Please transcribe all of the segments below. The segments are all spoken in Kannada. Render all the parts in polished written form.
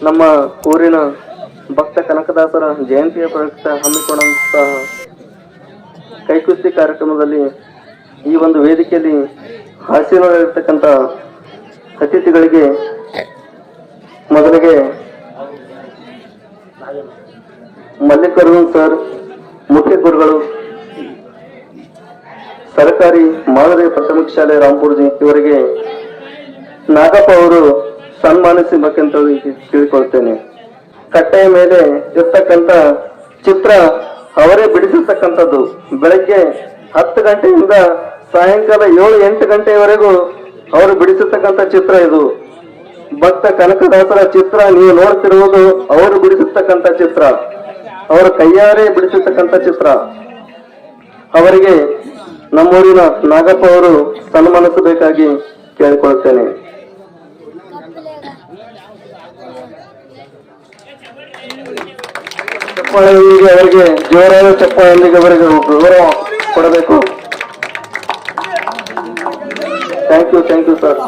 ನಮ್ಮ ಊರಿನ ಭಕ್ತ ಕನಕದಾಸರ ಜಯಂತಿಯ ಪ್ರಯುಕ್ತ ಹಮ್ಮಿಕೊಂಡಂತಹ ಕೈಕುಸ್ತಿ ಕಾರ್ಯಕ್ರಮದಲ್ಲಿ ಈ ಒಂದು ವೇದಿಕೆಯಲ್ಲಿ ಹಾಸ್ಯನಲ್ಲಿರ್ತಕ್ಕಂಥ ಅತಿಥಿಗಳಿಗೆ ಮೊದಲಿಗೆ ಮಲ್ಲಿಕಾರ್ಜುನ್ ಸರ್ ಮುಖ್ಯ ಗುರುಗಳು, ಸರ್ಕಾರಿ ಮಾದರಿ ಪ್ರಾಥಮಿಕ ಶಾಲೆ ರಾಂಪುರ್ಜಿ ಇವರಿಗೆ ನಾಗಪ್ಪ ಅವರು ಸನ್ಮಾನಿಸಬೇಕಂತ ಕೇಳಿಕೊಳ್ತೇನೆ. ಕಟ್ಟೆಯ ಮೇಲೆ ಇರ್ತಕ್ಕಂಥ ಚಿತ್ರ ಅವರೇ ಬಿಡಿಸಿರ್ತಕ್ಕಂಥದ್ದು. ಬೆಳಗ್ಗೆ 10 ಗಂಟೆಯಿಂದ ಸಾಯಂಕಾಲ 7-8 ಗಂಟೆಯವರೆಗೂ ಅವರು ಬಿಡಿಸಿರ್ತಕ್ಕಂಥ ಚಿತ್ರ ಇದು. ಭಕ್ತ ಕನಕದಾಸರ ಚಿತ್ರ ನೀವು ನೋಡ್ತಿರುವುದು ಅವರು ಬಿಡಿಸಿರ್ತಕ್ಕಂಥ ಚಿತ್ರ, ಅವರ ಕೈಯಾರೆ ಬಿಡಿಸಿರ್ತಕ್ಕಂಥ ಚಿತ್ರ. ಅವರಿಗೆ ನಮ್ಮೂರಿನ ನಾಗಪ್ಪ ಅವರು ಸನ್ಮಾನಿಸಬೇಕಾಗಿ ಕೇಳಿಕೊಳ್ತೇನೆ. ಚಪ್ಪಾಳೆಯೊಂದಿಗೆ ಅವರಿಗೆ ಜೋರಾದ ಚಪ್ಪಾಳೆಯೊಂದಿಗೆ ಅವರಿಗೆ ಗೌರವ ಕೊಡಬೇಕು. Thank you sir.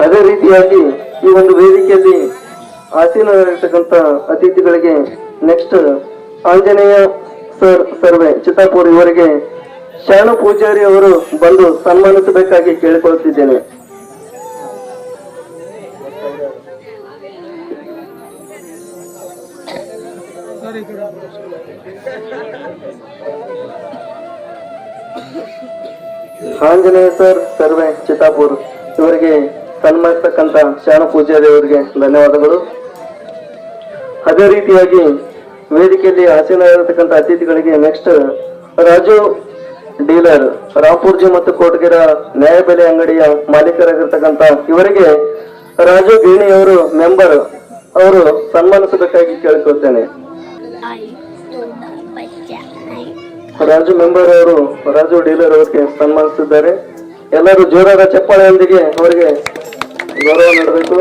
ಅದೇ ರೀತಿಯಾಗಿ ಈ ಒಂದು ವೇದಿಕೆಯಲ್ಲಿ ಆಸೀನರಾಗಿರ್ತಕ್ಕಂಥ ಅತಿಥಿಗಳಿಗೆ ನೆಕ್ಸ್ಟ್ ಆಂಜನೇಯ ಸರ್ ಸರ್ವೆ ಚಿತ್ತಾಪುರ್ ಇವರಿಗೆ ಶರಣ ಪೂಜಾರಿ ಅವರು ಬಂದು ಸನ್ಮಾನಿಸಬೇಕಾಗಿ ಕೇಳಿಕೊಳ್ಳುತ್ತಿದ್ದೇನೆ. ಆಂಜನೇಯ ಸರ್ ಸರ್ವೆ ಚಿತ್ತಾಪುರ್ ಇವರಿಗೆ ಸನ್ಮಾನಿಸ್ತಕ್ಕಂಥ ಶರಣ ಪೂಜಾರಿ ಅವರಿಗೆ ಧನ್ಯವಾದಗಳು. ಅದೇ ರೀತಿಯಾಗಿ ವೇದಿಕೆಯಲ್ಲಿ ಆಸೀನರಾಗಿರ್ತಕ್ಕಂಥ ಅತಿಥಿಗಳಿಗೆ ನೆಕ್ಸ್ಟ್ ರಾಜು ಡೀಲರ್ ರಾಂಪುರ್ಜಿ ಮತ್ತು ಕೋಟಗೆರ ನ್ಯಾಯಬೆಲೆ ಅಂಗಡಿಯ ಮಾಲೀಕರಾಗಿರ್ತಕ್ಕಂಥ ಇವರಿಗೆ ರಾಜು ಗೇಣಿ ಅವರು ಮೆಂಬರ್ ಅವರು ಸನ್ಮಾನಿಸಬೇಕಾಗಿ ಕೇಳಿಕೊಳ್ತೇನೆ. ರಾಜು ಮೆಂಬರ್ ಅವರು ರಾಜು ಡೀಲರ್ ಅವರಿಗೆ ಸನ್ಮಾನಿಸಿದ್ದಾರೆ. ಎಲ್ಲರೂ ಜೋರಾದ ಚಪ್ಪಾಳೆಯೊಂದಿಗೆ ಅವರಿಗೆ ಗೌರವ ನೀಡಬೇಕು.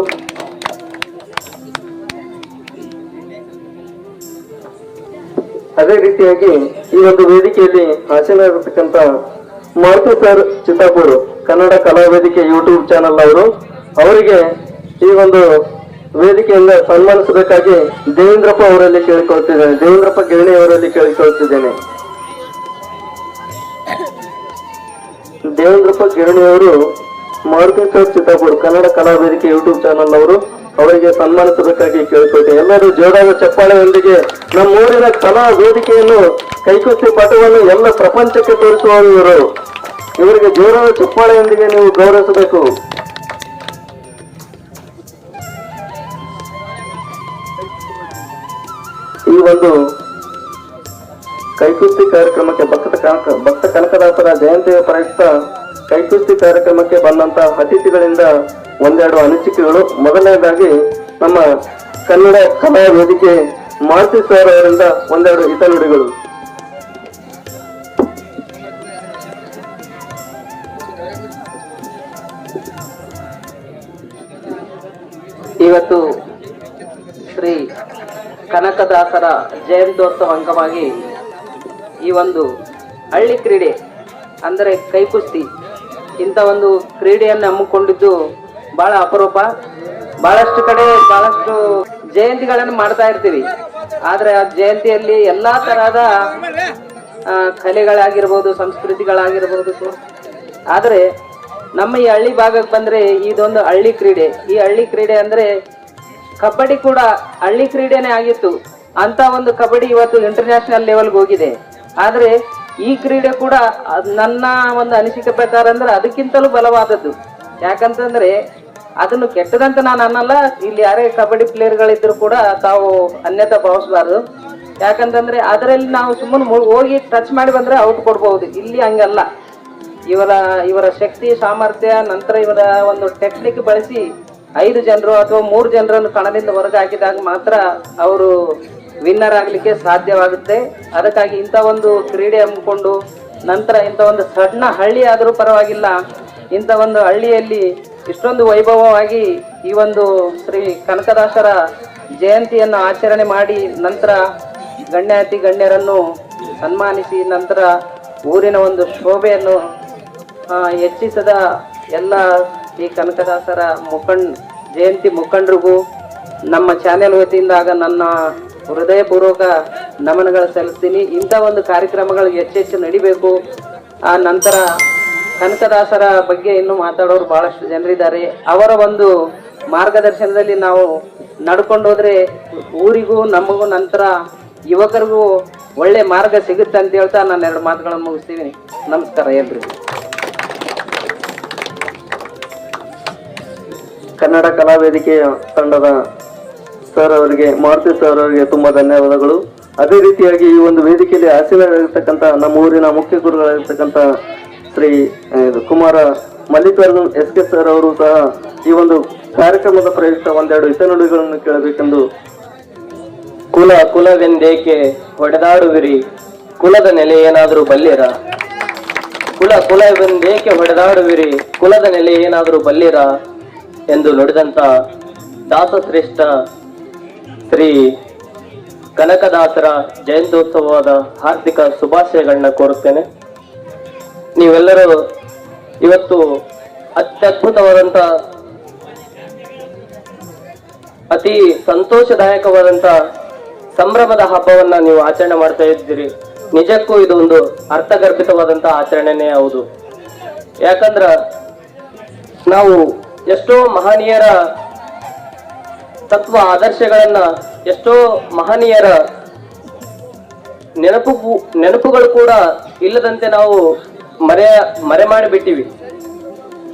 ಅದೇ ರೀತಿಯಾಗಿ ಈ ಒಂದು ವೇದಿಕೆಯಲ್ಲಿ ಆಸೀನರಾಗಿರ್ತಕ್ಕಂಥ ಮಾರುತಿ ಸರ್ ಚಿತ್ತಾಪುರ್ ಕನ್ನಡ ಕಲಾ ವೇದಿಕೆ ಯೂಟ್ಯೂಬ್ ಚಾನಲ್ ಅವರಿಗೆ ಈ ಒಂದು ವೇದಿಕೆಯಿಂದ ಸನ್ಮಾನಿಸಬೇಕಾಗಿ ದೇವೇಂದ್ರಪ್ಪ ಅವರಲ್ಲಿ ಕೇಳಿಕೊಳ್ತಿದ್ದೇನೆ. ದೇವೇಂದ್ರಪ್ಪ ಗಿರಣಿ ಅವರಲ್ಲಿ ಕೇಳಿಕೊಳ್ತಿದ್ದೇನೆ. ದೇವೇಂದ್ರಪ್ಪ ಗಿರಣಿ ಅವರು ಮಾರುತಿ ಸರ್ ಚಿತ್ತಾಪುರ್ ಕನ್ನಡ ಕಲಾ ವೇದಿಕೆ ಯೂಟ್ಯೂಬ್ ಚಾನಲ್ ಅವರಿಗೆ ಸನ್ಮಾನಿಸಬೇಕಾಗಿ ಕೇಳಿಕೊಳ್ತೇನೆ. ಎಲ್ಲರೂ ಜೋರಾದ ಚಪ್ಪಾಳೆಯೊಂದಿಗೆ ನಮ್ಮ ಊರಿನ ಕಲಾ ವೇದಿಕೆಯನ್ನು ಕೈಕುಸ್ತಿ ಪಟವನ್ನು ಎಲ್ಲ ಪ್ರಪಂಚಕ್ಕೆ ತೋರಿಸುವವರು. ಇವರಿಗೆ ಜೋರಾದ ಚಪ್ಪಾಳೆಯೊಂದಿಗೆ ನೀವು ಗೌರವಿಸಬೇಕು. ಈ ಒಂದು ಕೈಕುಸ್ತಿ ಕಾರ್ಯಕ್ರಮಕ್ಕೆ ಭಕ್ತ ಕನಕದಾಸರ ಜಯಂತಿಯ ಪ್ರಯುಕ್ತ ಕೈಕುಸ್ತಿ ಕಾರ್ಯಕ್ರಮಕ್ಕೆ ಬಂದಂತ ಅತಿಥಿಗಳಿಂದ ಒಂದೆರಡು ಅನಿಸಿಕೆಗಳು. ಮೊದಲನೇದಾಗಿ ನಮ್ಮ ಕನ್ನಡ ಕಲಾ ವೇದಿಕೆ ಮಾರುತಿ ಸರ್ ಅವರಿಂದ ಒಂದೆರಡು ಹಿತನುಡಿಗಳು. ಇವತ್ತು ಶ್ರೀ ಕನಕದಾಸರ ಜಯಂತ್ಯೋತ್ಸವ ಅಂಗವಾಗಿ ಈ ಒಂದು ಹಳ್ಳಿ ಕ್ರೀಡೆ ಅಂದರೆ ಕೈಕುಸ್ತಿ ಇಂಥ ಒಂದು ಕ್ರೀಡೆಯನ್ನು ಹಮ್ಮಿಕೊಂಡಿದ್ದು ಬಹಳ ಅಪರೂಪ. ಬಹಳಷ್ಟು ಕಡೆ ಬಹಳಷ್ಟು ಜಯಂತಿಗಳನ್ನು ಮಾಡ್ತಾ ಇರ್ತೀವಿ. ಆದ್ರೆ ಆ ಜಯಂತಿಯಲ್ಲಿ ಎಲ್ಲಾ ತರಹದ ಕಲೆಗಳಾಗಿರ್ಬೋದು, ಸಂಸ್ಕೃತಿಗಳಾಗಿರ್ಬೋದು. ಆದ್ರೆ ನಮ್ಮ ಈ ಹಳ್ಳಿ ಭಾಗಕ್ಕೆ ಬಂದ್ರೆ ಇದೊಂದು ಹಳ್ಳಿ ಕ್ರೀಡೆ. ಈ ಹಳ್ಳಿ ಕ್ರೀಡೆ ಅಂದ್ರೆ ಕಬಡ್ಡಿ ಕೂಡ ಹಳ್ಳಿ ಕ್ರೀಡೆನೇ ಆಗಿತ್ತು. ಅಂತ ಒಂದು ಕಬಡ್ಡಿ ಇವತ್ತು ಇಂಟರ್ನ್ಯಾಷನಲ್ ಲೆವೆಲ್ಗೆ ಹೋಗಿದೆ. ಆದ್ರೆ ಈ ಕ್ರೀಡೆ ಕೂಡ ನನ್ನ ಒಂದು ಅನಿಸಿಕೆ ಪ್ರಕಾರ ಅಂದ್ರೆ ಅದಕ್ಕಿಂತಲೂ ಬಲವಾದದ್ದು. ಯಾಕಂತಂದ್ರೆ ಅದನ್ನು ಕೆಟ್ಟದಂತ ನಾನು ಅನ್ನಲ್ಲ. ಇಲ್ಲಿ ಯಾರೇ ಕಬಡ್ಡಿ ಪ್ಲೇಯರ್ಗಳಿದ್ರು ಕೂಡ ತಾವು ಅನ್ಯತಾ ಭಾವಿಸಬಾರ್ದು. ಯಾಕಂತಂದ್ರೆ ಅದರಲ್ಲಿ ನಾವು ಸುಮ್ಮನೆ ಹೋಗಿ ಟಚ್ ಮಾಡಿ ಬಂದ್ರೆ ಔಟ್ ಕೊಡ್ಬಹುದು. ಇಲ್ಲಿ ಹಂಗಲ್ಲ. ಇವರ ಶಕ್ತಿ ಸಾಮರ್ಥ್ಯ, ನಂತರ ಇವರ ಒಂದು ಟೆಕ್ನಿಕ್ ಬಳಸಿ 5 ಜನರು ಅಥವಾ 3 ಜನರನ್ನು ಕಣದಿಂದ ಹೊರಗೆ ಹಾಕಿದಾಗ ಮಾತ್ರ ಅವರು ವಿನ್ನರ್ ಆಗ್ಲಿಕ್ಕೆ ಸಾಧ್ಯವಾಗುತ್ತೆ. ಅದಕ್ಕಾಗಿ ಇಂಥ ಒಂದು ಕ್ರೀಡೆ ಹಮ್ಮಿಕೊಂಡು ನಂತರ ಇಂಥ ಒಂದು ಸಣ್ಣ ಹಳ್ಳಿ ಆದರೂ ಪರವಾಗಿಲ್ಲ, ಇಂಥ ಒಂದು ಹಳ್ಳಿಯಲ್ಲಿ ಇಷ್ಟೊಂದು ವೈಭವವಾಗಿ ಈ ಒಂದು ಶ್ರೀ ಕನಕದಾಸರ ಜಯಂತಿಯನ್ನು ಆಚರಣೆ ಮಾಡಿ ನಂತರ ಗಣ್ಯಾತಿ ಗಣ್ಯರನ್ನು ಸನ್ಮಾನಿಸಿ ನಂತರ ಊರಿನ ಒಂದು ಶೋಭೆಯನ್ನು ಹೆಚ್ಚಿಸದ ಎಲ್ಲ ಈ ಕನಕದಾಸರ ಜಯಂತಿ ಮುಖಂಡರಿಗೂ ನಮ್ಮ ಚಾನೆಲ್ ವತಿಯಿಂದ ನನ್ನ ಹೃದಯಪೂರ್ವಕ ನಮನಗಳು ಸಲ್ಲಿಸ್ತೀನಿ. ಇಂಥ ಒಂದು ಕಾರ್ಯಕ್ರಮಗಳು ಹೆಚ್ಚೆಚ್ಚು ನಡಿಬೇಕು. ಆ ನಂತರ ಕನಕದಾಸರ ಬಗ್ಗೆ ಇನ್ನೂ ಮಾತಾಡೋರು ಬಹಳಷ್ಟು ಜನರಿದ್ದಾರೆ. ಅವರ ಒಂದು ಮಾರ್ಗದರ್ಶನದಲ್ಲಿ ನಾವು ನಡ್ಕೊಂಡು ಹೋದ್ರೆ ಊರಿಗೂ ನಮಗೂ ನಂತರ ಯುವಕರಿಗೂ ಒಳ್ಳೆ ಮಾರ್ಗ ಸಿಗುತ್ತೆ ಅಂತ ಹೇಳ್ತಾ ನಾನು 2 ಮಾತುಗಳನ್ನು ಮುಗಿಸ್ತೀನಿ. ನಮಸ್ಕಾರ ಎಲ್ರಿಗೂ. ಕನ್ನಡ ಕಲಾ ವೇದಿಕೆಯ ತಂಡದ ಸರ್ ಅವರಿಗೆ, ಮಾರುತಿ ಸರ್ ಅವರಿಗೆ ತುಂಬಾ ಧನ್ಯವಾದಗಳು. ಅದೇ ರೀತಿಯಾಗಿ ಈ ಒಂದು ವೇದಿಕೆಯಲ್ಲಿ ಆಸೀನರಾಗಿರ್ತಕ್ಕಂಥ ನಮ್ಮ ಊರಿನ ಮುಖ್ಯ ಗುರುಗಳಾಗಿರ್ತಕ್ಕಂಥ ಶ್ರೀ ಕುಮಾರ ಮಲ್ಲಿಕಾರ್ಜುನ್ SK ಸರ್ ಅವರು ಸಹ ಈ ಒಂದು ಕಾರ್ಯಕ್ರಮದ ಪ್ರಯುಕ್ತ ಒಂದೆರಡು ಹಿತನುಡಿಗಳನ್ನು ಕೇಳಬೇಕೆಂದು. ಕುಲವೆಂದೇಕೆ ಹೊಡೆದಾಡುವಿರಿ, ಕುಲದ ನೆಲೆ ಏನಾದರೂ ಬಲ್ಲಿರ. ಕುಲವೆಂದೇಕೆ ಹೊಡೆದಾಡುವಿರಿ, ಕುಲದ ನೆಲೆ ಏನಾದರೂ ಬಲ್ಲಿರ ಎಂದು ನುಡಿದಂತ ದಾಸಶ್ರೇಷ್ಠ ಶ್ರೀ ಕನಕದಾಸರ ಜಯಂತ್ಯೋತ್ಸವದ ಹಾರ್ದಿಕ ಶುಭಾಶಯಗಳನ್ನ ಕೋರುತ್ತೇನೆ. ನೀವೆಲ್ಲರೂ ಇವತ್ತು ಅತ್ಯದ್ಭುತವಾದಂತ ಅತಿ ಸಂತೋಷದಾಯಕವಾದಂತ ಸಂಭ್ರಮದ ಹಬ್ಬವನ್ನ ನೀವು ಆಚರಣೆ ಮಾಡ್ತಾ ಇದ್ದೀರಿ. ನಿಜಕ್ಕೂ ಇದು ಒಂದು ಅರ್ಥಗರ್ಭಿತವಾದಂತ ಆಚರಣೆನೇ ಹೌದು. ಯಾಕಂದ್ರ ನಾವು ಎಷ್ಟೋ ಮಹನೀಯರ ತತ್ವ ಆದರ್ಶಗಳನ್ನ, ಎಷ್ಟೋ ಮಹನೀಯರ ನೆನಪುಗಳು ಕೂಡ ಇಲ್ಲದಂತೆ ನಾವು ಮರೆ ಮಾಡಿಬಿಟ್ಟಿವಿ.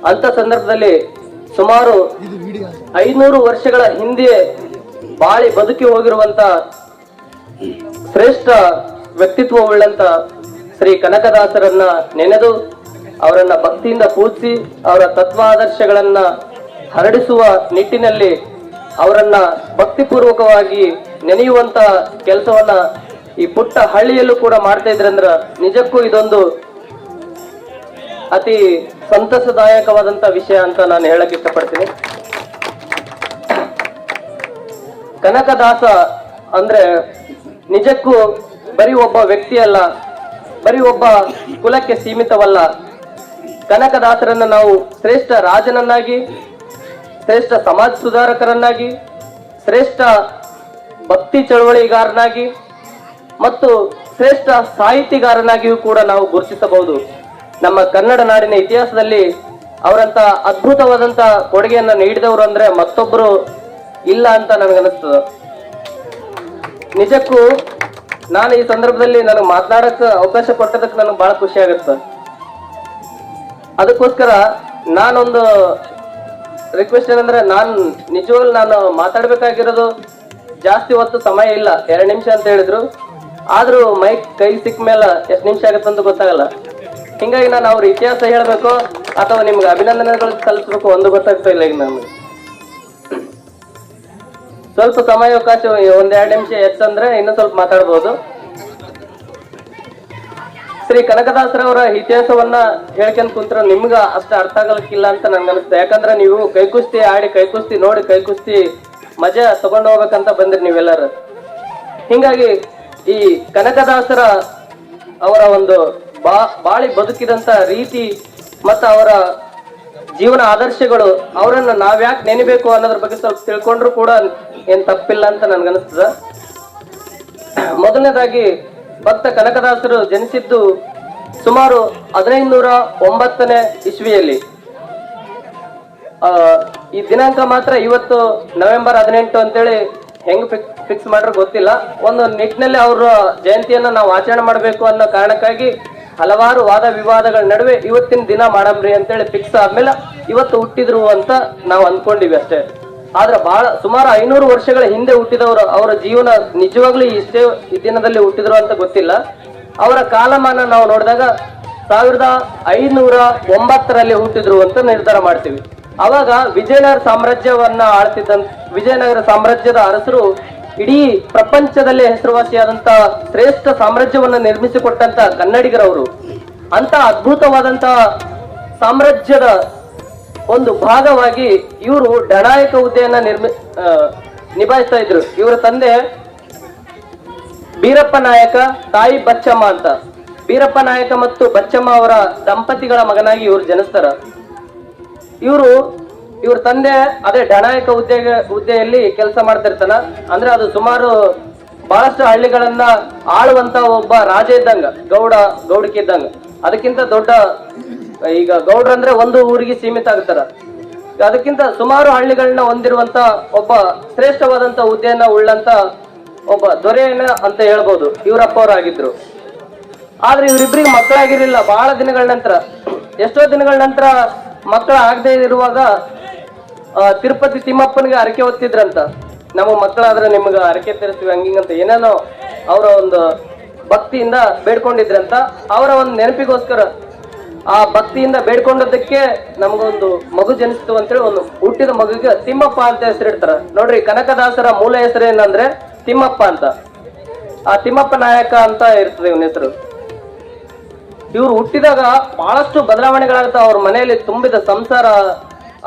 ಅಂತ ಸಂದರ್ಭದಲ್ಲಿ ಸುಮಾರು 500 ವರ್ಷಗಳ ಹಿಂದೆ ಬಾಳಿ ಬದುಕಿ ಹೋಗಿರುವಂತ ಶ್ರೇಷ್ಠ ವ್ಯಕ್ತಿತ್ವವುಳ್ಳಂತ ಶ್ರೀ ಕನಕದಾಸರನ್ನ ನೆನೆದು ಅವರನ್ನ ಭಕ್ತಿಯಿಂದ ಪೂಜಿಸಿ ಅವರ ತತ್ವಾದರ್ಶಗಳನ್ನ ಹರಡಿಸುವ ನಿಟ್ಟಿನಲ್ಲಿ ಅವರನ್ನ ಭಕ್ತಿಪೂರ್ವಕವಾಗಿ ನೆನೆಯುವಂತ ಕೆಲಸವನ್ನ ಈ ಪುಟ್ಟ ಹಳ್ಳಿಯಲ್ಲೂ ಕೂಡ ಮಾಡ್ತಾ ಇದ್ರಂದ್ರ ನಿಜಕ್ಕೂ ಇದೊಂದು ಅತಿ ಸಂತಸದಾಯಕವಾದಂತ ವಿಷಯ ಅಂತ ನಾನು ಹೇಳಕ್ ಇಷ್ಟಪಡ್ತೀನಿ. ಕನಕದಾಸ ಅಂದ್ರೆ ನಿಜಕ್ಕೂ ಬರೀ ಒಬ್ಬ ವ್ಯಕ್ತಿ ಅಲ್ಲ, ಬರೀ ಒಬ್ಬ ಕುಲಕ್ಕೆ ಸೀಮಿತವಲ್ಲ. ಕನಕದಾಸರನ್ನ ನಾವು ಶ್ರೇಷ್ಠ ರಾಜನನ್ನಾಗಿ, ಶ್ರೇಷ್ಠ ಸಮಾಜ ಸುಧಾರಕರನ್ನಾಗಿ, ಶ್ರೇಷ್ಠ ಭಕ್ತಿ ಚಳವಳಿಗಾರನಾಗಿ ಮತ್ತು ಶ್ರೇಷ್ಠ ಸಾಹಿತಿಗಾರನಾಗಿಯೂ ಕೂಡ ನಾವು ಗುರುತಿಸಬಹುದು. ನಮ್ಮ ಕನ್ನಡ ನಾಡಿನ ಇತಿಹಾಸದಲ್ಲಿ ಅವರಂತ ಅದ್ಭುತವಾದಂತ ಕೊಡುಗೆಯನ್ನ ನೀಡಿದವರು ಅಂದ್ರೆ ಮತ್ತೊಬ್ಬರು ಇಲ್ಲ ಅಂತ ನನಗನ್ನಿಸ್ತದ. ನಿಜಕ್ಕೂ ನಾನು ಈ ಸಂದರ್ಭದಲ್ಲಿ ನನಗೆ ಮಾತನಾಡಕ್ಕೆ ಅವಕಾಶ ಕೊಟ್ಟದಕ್ಕೆ ನನಗೆ ಬಹಳ ಖುಷಿ ಆಗುತ್ತೆ. ಅದಕ್ಕೋಸ್ಕರ ನಾನೊಂದು ರಿಕ್ವೆಸ್ಟ್ ಏನಂದ್ರೆ, ನಾನು ಮಾತಾಡ್ಬೇಕಾಗಿರೋದು ಜಾಸ್ತಿ ಹೊತ್ತು ಸಮಯ ಇಲ್ಲ, 2 ನಿಮಿಷ ಅಂತ ಹೇಳಿದ್ರು. ಆದ್ರೂ ಮೈಕ್ ಕೈ ಸಿಕ್ಕ ಮೇಲೆ ಎಷ್ಟು ನಿಮಿಷ ಆಗುತ್ತೆ ಅಂತ ಗೊತ್ತಾಗಲ್ಲ. ಹಿಂಗಾಗಿ ನಾನು ಅವ್ರ ಇತಿಹಾಸ ಹೇಳ್ಬೇಕು ಅಥವಾ ನಿಮ್ಗೆ ಅಭಿನಂದನೆಗಳು ಸಲ್ಲಿಸ್ಬೇಕು ಒಂದು ಗೊತ್ತಾಗ್ತಾ ಇಲ್ಲ. ಈಗ ನಮ್ಗೆ ಸ್ವಲ್ಪ ಸಮಯಾವಕಾಶ 1-2 ನಿಮಿಷ ಹೆಚ್ಚಂದ್ರೆ ಇನ್ನೂ ಸ್ವಲ್ಪ ಮಾತಾಡ್ಬೋದು. ಶ್ರೀ ಕನಕದಾಸರವರ ಇತಿಹಾಸವನ್ನ ಹೇಳ್ಕೊಂಡ್ ಕುಂತ್ರ ನಿಮ್ಗ ಅಷ್ಟ ಅರ್ಥ ಆಗಲಿಕ್ಕಿಲ್ಲ ಅಂತ ನನ್ಗನ್ಸುತ್ತೆ. ಯಾಕಂದ್ರೆ ನೀವು ಕೈಕುಸ್ತಿ ಆಡಿ, ಕೈಕುಸ್ತಿ ನೋಡಿ, ಕೈಕುಸ್ತಿ ಮಜಾ ತಗೊಂಡು ಹೋಗ್ಬೇಕಂತ ಬಂದ್ರಿ ನೀವೆಲ್ಲರೂ. ಹಿಂಗಾಗಿ ಈ ಕನಕದಾಸರ ಅವರ ಒಂದು ಬಾಳಿ ಬದುಕಿದಂತ ರೀತಿ ಮತ್ತು ಅವರ ಜೀವನ ಆದರ್ಶಗಳು, ಅವರನ್ನ ನಾವ್ಯಾಕೆ ನೆನೆಬೇಕು ಅನ್ನೋದ್ರ ಬಗ್ಗೆ ಸ್ವಲ್ಪ ತಿಳ್ಕೊಂಡ್ರು ಕೂಡ ಏನ್ ತಪ್ಪಿಲ್ಲ ಅಂತ ನನ್ಗನ್ಸ್ತದ. ಮೊದಲನೇದಾಗಿ ಭಕ್ತ ಕನಕದಾಸರು ಜನಿಸಿದ್ದು ಸುಮಾರು 1509 ಇಸ್ವಿಯಲ್ಲಿ. ಈ ದಿನಾಂಕ ಮಾತ್ರ ಇವತ್ತು ನವೆಂಬರ್ 18 ಅಂತೇಳಿ ಹೆಂಗ್ ಫಿಕ್ಸ್ ಮಾಡ್ರೆ ಗೊತ್ತಿಲ್ಲ. ಒಂದು ನಿಟ್ಟಿನಲ್ಲಿ ಅವರ ಜಯಂತಿಯನ್ನ ನಾವು ಆಚರಣೆ ಮಾಡಬೇಕು ಅನ್ನೋ ಕಾರಣಕ್ಕಾಗಿ ಹಲವಾರು ವಾದ ವಿವಾದಗಳ ನಡುವೆ ಇವತ್ತಿನ ದಿನ ಮಾಡಮ್ರಿ ಅಂತೇಳಿ ಫಿಕ್ಸ್ ಆದ್ಮೇಲೆ ಇವತ್ತು ಹುಟ್ಟಿದ್ರು ಅಂತ ನಾವು ಅಂದ್ಕೊಂಡಿವಿ ಅಷ್ಟೇ. ಆದ್ರೆ ಸುಮಾರು 500 ವರ್ಷಗಳ ಹಿಂದೆ ಹುಟ್ಟಿದವರು, ಅವರ ಜೀವನ ನಿಜವಾಗ್ಲೂ ಇಷ್ಟೇ ಈ ದಿನದಲ್ಲಿ ಹುಟ್ಟಿದ್ರು ಅಂತ ಗೊತ್ತಿಲ್ಲ. ಅವರ ಕಾಲಮಾನ ನಾವು ನೋಡಿದಾಗ 1509 ಹುಟ್ಟಿದ್ರು ಅಂತ ನಿರ್ಧಾರ ಮಾಡ್ತೀವಿ. ಅವಾಗ ವಿಜಯನಗರ ಸಾಮ್ರಾಜ್ಯವನ್ನ ವಿಜಯನಗರ ಸಾಮ್ರಾಜ್ಯದ ಅರಸರು ಇಡೀ ಪ್ರಪಂಚದಲ್ಲೇ ಹೆಸರುವಾಸಿಯಾದಂತ ಶ್ರೇಷ್ಠ ಸಾಮ್ರಾಜ್ಯವನ್ನ ನಿರ್ಮಿಸಿಕೊಟ್ಟಂತ ಕನ್ನಡಿಗರವರು. ಅಂತ ಅದ್ಭುತವಾದಂತ ಸಾಮ್ರಾಜ್ಯದ ಒಂದು ಭಾಗವಾಗಿ ಇವರು ಡಣಾಯಕ ಹುದ್ದೆಯನ್ನ ನಿಭಾಯಿಸ್ತಾ ಇದ್ರು. ಇವರ ತಂದೆ ಬೀರಪ್ಪ ನಾಯಕ, ತಾಯಿ ಬಚ್ಚಮ್ಮ ಅಂತ. ಬೀರಪ್ಪ ನಾಯಕ ಮತ್ತು ಬಚ್ಚಮ್ಮ ಅವರ ದಂಪತಿಗಳ ಮಗನಾಗಿ ಇವರು ಜನಿಸ್ತಾರ. ಇವ್ರ ತಂದೆ ಅದೇ ಡನಾಯಕ ಹುದ್ದೆಯಲ್ಲಿ ಕೆಲಸ ಮಾಡ್ತಿರ್ತಾನ. ಅಂದ್ರೆ ಅದು ಸುಮಾರು ಬಹಳಷ್ಟು ಹಳ್ಳಿಗಳನ್ನ ಆಳುವಂತ ಒಬ್ಬ ರಾಜ ಇದ್ದಂಗ, ಗೌಡಿಕೆ ಇದ್ದಂಗ. ಅದಕ್ಕಿಂತ ದೊಡ್ಡ, ಈಗ ಗೌಡ್ರಂದ್ರೆ ಒಂದು ಊರಿಗೆ ಸೀಮಿತ ಆಗ್ತಾರ. ಅದಕ್ಕಿಂತ ಸುಮಾರು ಹಳ್ಳಿಗಳನ್ನ ಹೊಂದಿರುವಂತ ಒಬ್ಬ ಶ್ರೇಷ್ಠವಾದಂತ ಹುದ್ದೆಯನ್ನ ಉಳ್ಳಂತ ಒಬ್ಬ ದೊರೆಯನ್ನ ಅಂತ ಹೇಳ್ಬೋದು ಇವರಪ್ಪ ಅವರಾಗಿದ್ರು. ಆದ್ರೆ ಇವರಿಬ್ರಿಗೆ ಮಕ್ಕಳಾಗಿರ್ಲಿಲ್ಲ. ಬಹಳ ದಿನಗಳ ನಂತರ, ಎಷ್ಟೋ ದಿನಗಳ ನಂತರ ಮಕ್ಕಳ ಆಗದೆ ಇರುವಾಗ ತಿರುಪತಿ ತಿಮ್ಮಪ್ಪನಿಗೆ ಹರಕೆ ಹೊತ್ತಿದ್ರಂತ. ನಮ್ಮ ಮಕ್ಕಳಾದ್ರೆ ನಿಮ್ಗೆ ಹರಕೆ ತೀರಿಸ್ತೀವಿ ಹಂಗಿಂಗಂತ ಏನೇನೋ ಅವರ ಒಂದು ಭಕ್ತಿಯಿಂದ ಬೇಡ್ಕೊಂಡಿದ್ರಂತ. ಅವರ ಒಂದು ನೆನಪಿಗೋಸ್ಕರ ಆ ಭಕ್ತಿಯಿಂದ ಬೇಡ್ಕೊಂಡದಕ್ಕೆ ನಮಗೊಂದು ಮಗು ಜನಿಸ್ತು ಅಂತೇಳಿ ಒಂದು ಹುಟ್ಟಿದ ಮಗುಗೆ ತಿಮ್ಮಪ್ಪ ಅಂತ ಹೆಸರಿಡ್ತಾರ. ನೋಡ್ರಿ, ಕನಕದಾಸರ ಮೂಲ ಹೆಸರು ಏನಂದ್ರೆ ತಿಮ್ಮಪ್ಪ ಅಂತ. ಆ ತಿಮ್ಮಪ್ಪ ನಾಯಕ ಅಂತ ಇರ್ತದೆ ಇವನ ಹೆಸರು. ಇವ್ರು ಹುಟ್ಟಿದಾಗ ಬಹಳಷ್ಟು ಬದಲಾವಣೆಗಳಾಗ್ತಾವ. ಅವ್ರ ಮನೆಯಲ್ಲಿ ತುಂಬಿದ ಸಂಸಾರ,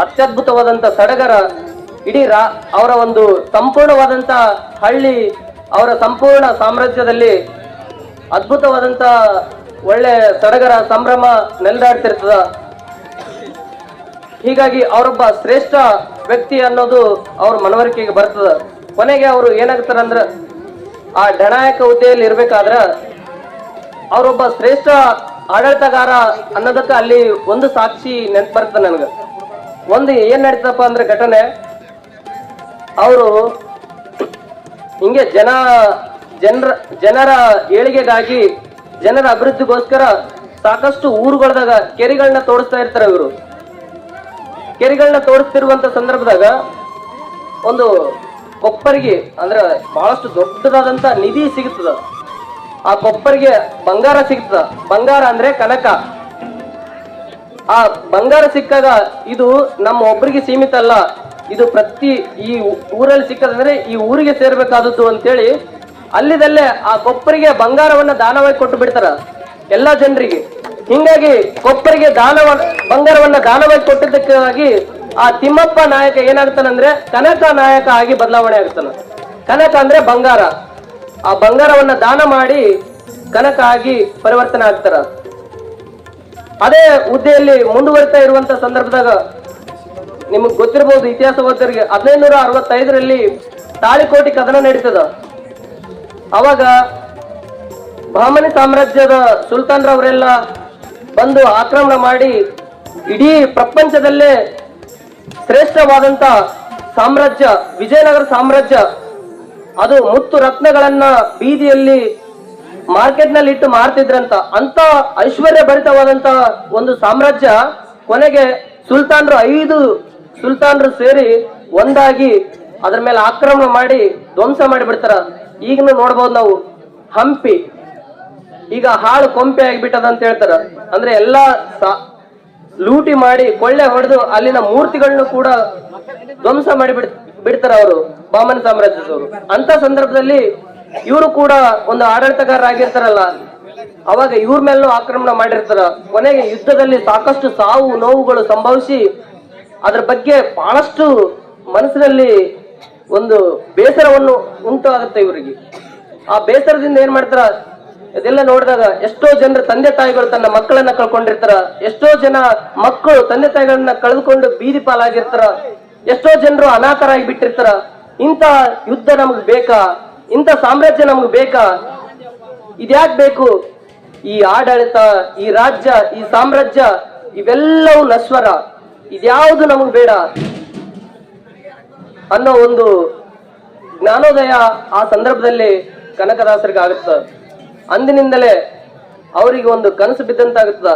ಅತ್ಯದ್ಭುತವಾದಂತ ಸಡಗರ, ಇಡೀ ಅವರ ಒಂದು ಸಂಪೂರ್ಣವಾದಂತ ಹಳ್ಳಿ, ಅವರ ಸಂಪೂರ್ಣ ಸಾಮ್ರಾಜ್ಯದಲ್ಲಿ ಅದ್ಭುತವಾದಂತ ಒಳ್ಳೆ ಸಡಗರ, ಸಂಭ್ರಮ ನೆಲೆದಾಡ್ತಿರ್ತದ. ಹೀಗಾಗಿ ಅವರೊಬ್ಬ ಶ್ರೇಷ್ಠ ವ್ಯಕ್ತಿ ಅನ್ನೋದು ಅವ್ರ ಮನವರಿಕೆಗೆ ಬರ್ತದ. ಕೊನೆಗೆ ಅವರು ಏನಾಗ್ತಾರಂದ್ರ, ಆ ಡನಾಯಕ ಹುದ್ದೆಯಲ್ಲಿ ಇರ್ಬೇಕಾದ್ರ ಅವರೊಬ್ಬ ಶ್ರೇಷ್ಠ ಆಡಳಿತಗಾರ ಅನ್ನೋದಕ್ಕೆ ಅಲ್ಲಿ ಒಂದು ಸಾಕ್ಷಿ ನೆನಪು ಬರ್ತದೆ ನನ್ಗ. ಒಂದು ಏನ್ ನಡೀತಪ್ಪ ಅಂದ್ರೆ ಘಟನೆ, ಅವರು ಹಿಂಗೆ ಜನರ ಏಳಿಗೆಗಾಗಿ, ಜನರ ಅಭಿವೃದ್ಧಿಗೋಸ್ಕರ ಸಾಕಷ್ಟು ಊರುಗಳದಾಗ ಕೆರೆಗಳನ್ನ ತೋಡಿಸ್ತಾ ಇರ್ತಾರೆ. ಇವರು ಕೆರೆಗಳನ್ನ ತೋಡಿಸ್ತಿರುವಂತ ಸಂದರ್ಭದಾಗ ಒಂದು ಕೊಪ್ಪರಿಗೆ ಅಂದ್ರೆ ಬಹಳಷ್ಟು ದೊಡ್ಡದಾದಂತ ನಿಧಿ ಸಿಗುತ್ತದ. ಆ ಕೊಪ್ಪರಿಗೆ ಬಂಗಾರ ಸಿಗ್ತದ. ಬಂಗಾರ ಅಂದ್ರೆ ಕನಕ. ಆ ಬಂಗಾರ ಸಿಕ್ಕಾಗ ಇದು ನಮ್ಮ ಒಬ್ಬರಿಗೆ ಸೀಮಿತ ಅಲ್ಲ, ಇದು ಪ್ರತಿ ಈ ಊರಲ್ಲಿ ಸಿಕ್ಕದಂದ್ರೆ ಈ ಊರಿಗೆ ಸೇರ್ಬೇಕಾದದ್ದು ಅಂತೇಳಿ ಅಲ್ಲಿದಲ್ಲೇ ಆ ಕೊಪ್ಪರಿಗೆ ಬಂಗಾರವನ್ನ ದಾನವಾಗಿ ಕೊಟ್ಟು ಬಿಡ್ತಾರ ಎಲ್ಲಾ ಜನರಿಗೆ. ಹಿಂಗಾಗಿ ಕೊಪ್ಪರಿಗೆ ಬಂಗಾರವನ್ನ ದಾನವಾಗಿ ಕೊಟ್ಟಿದ್ದಕ್ಕಾಗಿ ಆ ತಿಮ್ಮಪ್ಪ ನಾಯಕ ಏನಾಗ್ತಾನಂದ್ರೆ ಕನಕ ನಾಯಕ ಆಗಿ ಬದಲಾವಣೆ ಆಗ್ತಾನ. ಕನಕ ಅಂದ್ರೆ ಬಂಗಾರ. ಆ ಬಂಗಾರವನ್ನ ದಾನ ಮಾಡಿ ಕನಕ ಆಗಿ ಪರಿವರ್ತನೆ ಆಗ್ತಾರ. ಅದೇ ಹುದ್ದೆಯಲ್ಲಿ ಮುಂದುವರಿತಾ ಇರುವಂತ ಸಂದರ್ಭದಾಗ ನಿಮಗ್ ಗೊತ್ತಿರಬಹುದು, ಇತಿಹಾಸ ಓದೋರಿಗೆ, 1565ರಲ್ಲಿ ತಾಳಿಕೋಟಿ ಕದನ ನಡೀತದ. ಅವಾಗ ಬಹಮನಿ ಸಾಮ್ರಾಜ್ಯದ ಸುಲ್ತಾನ್ರವರೆಲ್ಲ ಬಂದು ಆಕ್ರಮಣ ಮಾಡಿ ಇಡೀ ಪ್ರಪಂಚದಲ್ಲೇ ಶ್ರೇಷ್ಠವಾದಂತ ಸಾಮ್ರಾಜ್ಯ ವಿಜಯನಗರ ಸಾಮ್ರಾಜ್ಯ, ಅದು ಮುತ್ತು ರತ್ನಗಳನ್ನ ಬೀದಿಯಲ್ಲಿ ಮಾರ್ಕೆಟ್ ನಲ್ಲಿ ಇಟ್ಟು ಮಾರ್ತಿದ್ರಂತ. ಅಂತ ಐಶ್ವರ್ಯ ಭರಿತವಾದಂತ ಒಂದು ಸಾಮ್ರಾಜ್ಯ ಕೊನೆಗೆ ಐದು ಸುಲ್ತಾನ್ರು ಸೇರಿ ಒಂದಾಗಿ ಅದ್ರ ಮೇಲೆ ಆಕ್ರಮಣ ಮಾಡಿ ಧ್ವಂಸ ಮಾಡಿಬಿಡ್ತಾರ. ಈಗನು ನೋಡ್ಬೋದು ನಾವು, ಹಂಪಿ ಈಗ ಹಾಳು ಕೊಂಪೆ ಆಗಿಬಿಟ್ಟದ ಅಂತ ಹೇಳ್ತಾರ. ಅಂದ್ರೆ ಎಲ್ಲಾ ಲೂಟಿ ಮಾಡಿ ಕೊಳ್ಳೆ ಹೊಡೆದು ಅಲ್ಲಿನ ಮೂರ್ತಿಗಳನ್ನು ಕೂಡ ಧ್ವಂಸ ಮಾಡಿ ಬಿಡ್ತಾರ ಅವರು, ಬಹಮನಿ ಸಾಮ್ರಾಜ್ಯದವರು. ಅಂತ ಸಂದರ್ಭದಲ್ಲಿ ಇವರು ಕೂಡ ಒಂದು ಆಡಳಿತಗಾರರಾಗಿರ್ತಾರಲ್ಲ, ಅವಾಗ ಇವ್ರ ಮೇಲೂ ಆಕ್ರಮಣ ಮಾಡಿರ್ತಾರ. ಕೊನೆಗೆ ಯುದ್ಧದಲ್ಲಿ ಸಾಕಷ್ಟು ಸಾವು ನೋವುಗಳು ಸಂಭವಿಸಿ ಅದ್ರ ಬಗ್ಗೆ ಬಹಳಷ್ಟು ಮನಸ್ಸಿನಲ್ಲಿ ಒಂದು ಬೇಸರವನ್ನು ಉಂಟು ಆಗುತ್ತೆ ಇವರಿಗೆ. ಆ ಬೇಸರದಿಂದ ಏನ್ ಮಾಡ್ತಾರ, ಇದೆಲ್ಲ ನೋಡಿದಾಗ ಎಷ್ಟೋ ಜನರ ತಂದೆ ತಾಯಿಗಳು ತನ್ನ ಮಕ್ಕಳನ್ನ ಕಳ್ಕೊಂಡಿರ್ತಾರ. ಎಷ್ಟೋ ಜನ ಮಕ್ಕಳು ತಂದೆ ತಾಯಿಗಳನ್ನ ಕಳೆದುಕೊಂಡು ಬೀದಿ ಪಾಲಾಗಿರ್ತಾರ. ಎಷ್ಟೋ ಜನರು ಅನಾಥರಾಗಿ ಬಿಟ್ಟಿರ್ತಾರ. ಇಂಥ ಯುದ್ಧ ನಮ್ಗೆ ಬೇಕಾ? ಇಂಥ ಸಾಮ್ರಾಜ್ಯ ನಮ್ಗೆ ಬೇಕಾ? ಇದ್ಯಾಕ್ ಬೇಕು? ಈ ಆಡಳಿತ, ಈ ರಾಜ್ಯ, ಈ ಸಾಮ್ರಾಜ್ಯ ಇವೆಲ್ಲವೂ ನಶ್ವರ, ಇದ್ಯಾವುದು ನಮಗ್ ಬೇಡ ಅನ್ನೋ ಒಂದು ಜ್ಞಾನೋದಯ ಆ ಸಂದರ್ಭದಲ್ಲಿ ಕನಕದಾಸರಿಗೆ ಆಗುತ್ತ. ಅಂದಿನಿಂದಲೇ ಅವರಿಗೆ ಒಂದು ಕನಸು ಬಿದ್ದಂತಾಗುತ್ತ.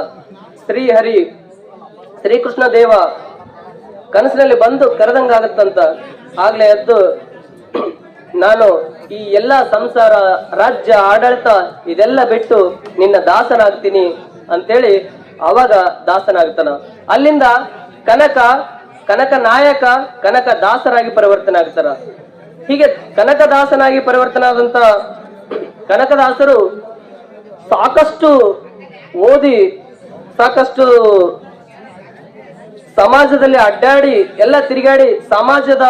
ಶ್ರೀಕೃಷ್ಣ ದೇವ ಕನಸಿನಲ್ಲಿ ಬಂದು ಕರೆದಂಗಾಗತ್ತಂತ. ಆಗ್ಲೇ ಎದ್ದು ನಾನು ಈ ಎಲ್ಲ ಸಂಸಾರ, ರಾಜ್ಯ, ಆಡಳಿತ ಇದೆಲ್ಲ ಬಿಟ್ಟು ನಿನ್ನ ದಾಸನಾಗ್ತೀನಿ ಅಂತೇಳಿ ಅವಾಗ ದಾಸನಾಗ್ತಾನ. ಅಲ್ಲಿಂದ ಕನಕ ನಾಯಕ, ಕನಕ ದಾಸರಾಗಿ ಪರಿವರ್ತನೆ ಆಗ್ತಾರ. ಹೀಗೆ ಕನಕದಾಸನಾಗಿ ಪರಿವರ್ತನೆ ಆದಂತ ಕನಕದಾಸರು ಸಾಕಷ್ಟು ಓದಿ, ಸಾಕಷ್ಟು ಸಮಾಜದಲ್ಲಿ ಅಡ್ಡಾಡಿ, ಎಲ್ಲ ತಿರುಗಾಡಿ ಸಮಾಜದ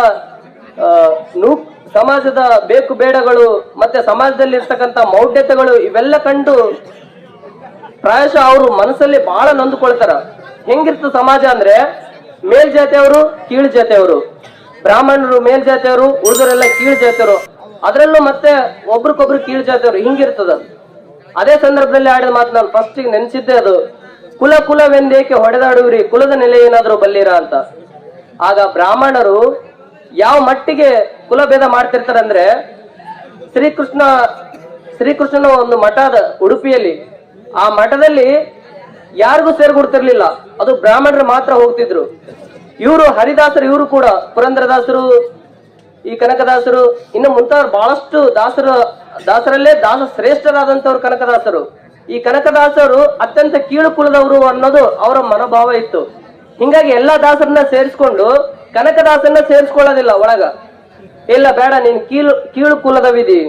ಸಮಾಜದ ಬೇಕು ಬೇಡಗಳು ಮತ್ತೆ ಸಮಾಜದಲ್ಲಿ ಇರ್ತಕ್ಕಂಥ ಮೌಢ್ಯತೆಗಳು ಇವೆಲ್ಲ ಕಂಡು ಪ್ರಾಯಶಃ ಅವರು ಮನಸ್ಸಲ್ಲಿ ಬಹಳ ನೊಂದುಕೊಳ್ತಾರ. ಹೆಂಗಿರ್ತ ಸಮಾಜ ಅಂದ್ರೆ ಮೇಲ್ಜಾತಿಯವರು ಕೀಳ್ ಜಾತಿಯವರು, ಬ್ರಾಹ್ಮಣರು ಮೇಲ್ಜಾತಿಯವರು, ಉಳಿದವರೆಲ್ಲ ಕೀಳ್ ಜಾತಿಯವರು, ಅದರಲ್ಲೂ ಮತ್ತೆ ಒಬ್ರಿಗೊಬ್ರು ಕೀಳ್ ಜಾತಿಯವರು, ಹಿಂಗಿರ್ತದ. ಅದೇ ಸಂದರ್ಭದಲ್ಲಿ ಆಡಿದ ಮಾತು ನಾನು ಫಸ್ಟ್ ನೆನ್ಸಿದ್ದೆ ಅದು, ಕುಲ ಕುಲವೆಂದೇಕೆ ಹೊಡೆದಾಡುವಿರಿ, ಕುಲದ ನೆಲೆ ಏನಾದ್ರು ಬಲ್ಲಿರ ಅಂತ. ಆಗ ಬ್ರಾಹ್ಮಣರು ಯಾವ ಮಟ್ಟಿಗೆ ಕುಲಭೇದ ಮಾಡ್ತಿರ್ತಾರಂದ್ರೆ, ಶ್ರೀಕೃಷ್ಣನ ಒಂದು ಮಠ ಅದ ಉಡುಪಿಯಲ್ಲಿ, ಆ ಮಠದಲ್ಲಿ ಯಾರಿಗೂ ಸೇರ್ಕೊಡ್ತಿರ್ಲಿಲ್ಲ, ಅದು ಬ್ರಾಹ್ಮಣರು ಮಾತ್ರ ಹೋಗ್ತಿದ್ರು. ಇವರು ಹರಿದಾಸರು, ಇವರು ಕೂಡ ಪುರಂದರದಾಸರು, ಈ ಕನಕದಾಸರು, ಇನ್ನು ಮುಂತಾದ್ರು ಬಹಳಷ್ಟು ದಾಸರಲ್ಲೇ ದಾಸ ಶ್ರೇಷ್ಠರಾದಂತವ್ರು ಕನಕದಾಸರು. ಈ ಕನಕದಾಸರು ಅತ್ಯಂತ ಕೀಳು ಕುಲದವರು ಅನ್ನೋದು ಅವರ ಮನೋಭಾವ ಇತ್ತು. ಹಿಂಗಾಗಿ ಎಲ್ಲಾ ದಾಸರನ್ನ ಸೇರಿಸ್ಕೊಂಡು ಕನಕದಾಸನ್ನ ಸೇರಿಸ್ಕೊಳ್ಳೋದಿಲ್ಲ ಒಳಗ. ಇಲ್ಲ ಬೇಡ, ನೀನ್ ಕೀಳು ಕುಲದವಿದಿ,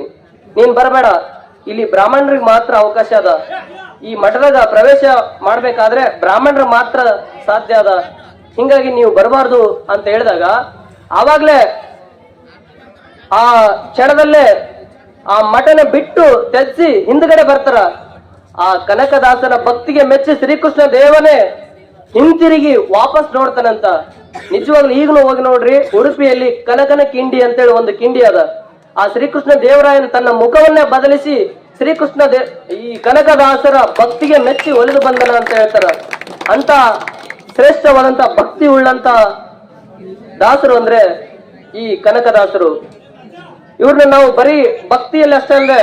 ನೀನ್ ಬರಬೇಡ, ಇಲ್ಲಿ ಬ್ರಾಹ್ಮಣರಿಗೆ ಮಾತ್ರ ಅವಕಾಶ ಅದ, ಈ ಮಠದಾಗ ಪ್ರವೇಶ ಮಾಡ್ಬೇಕಾದ್ರೆ ಬ್ರಾಹ್ಮಣರು ಮಾತ್ರ ಸಾಧ್ಯ ಅದ, ಹಿಂಗಾಗಿ ನೀವು ಬರಬಾರ್ದು ಅಂತ ಹೇಳಿದಾಗ ಆವಾಗ್ಲೇ ಆ ಕ್ಷಣದಲ್ಲೇ ಆ ಮಠನ ಬಿಟ್ಟು ತ್ಯಜಿಸಿ ಹಿಂದ್ಗಡೆ ಬರ್ತಾರ. ಆ ಕನಕದಾಸನ ಭಕ್ತಿಗೆ ಮೆಚ್ಚಿ ಶ್ರೀಕೃಷ್ಣ ದೇವನೇ ಹಿಂತಿರುಗಿ ವಾಪಸ್ ನೋಡ್ತಾನಂತ. ನಿಜವಾಗ್ಲೂ ಈಗಲೂ ಹೋಗಿ ನೋಡ್ರಿ, ಉಡುಪಿಯಲ್ಲಿ ಕನಕನ ಕಿಂಡಿ ಅಂತೇಳಿ ಒಂದು ಕಿಂಡಿ ಅದ. ಆ ಶ್ರೀಕೃಷ್ಣ ದೇವರಾಯನ ತನ್ನ ಮುಖವನ್ನೇ ಬದಲಿಸಿ ಶ್ರೀಕೃಷ್ಣ ಈ ಕನಕದಾಸರ ಭಕ್ತಿಗೆ ಮೆಚ್ಚಿ ಒಲಿದು ಬಂದನ ಅಂತ ಹೇಳ್ತಾರ. ಅಂತ ಶ್ರೇಷ್ಠವಾದಂತ ಭಕ್ತಿ ಉಳ್ಳಂತ ದಾಸರು ಅಂದ್ರೆ ಈ ಕನಕದಾಸರು. ಇವ್ರನ್ನ ನಾವು ಬರೀ ಭಕ್ತಿಯಲ್ಲಿ ಅಷ್ಟೇ ಅಂದ್ರೆ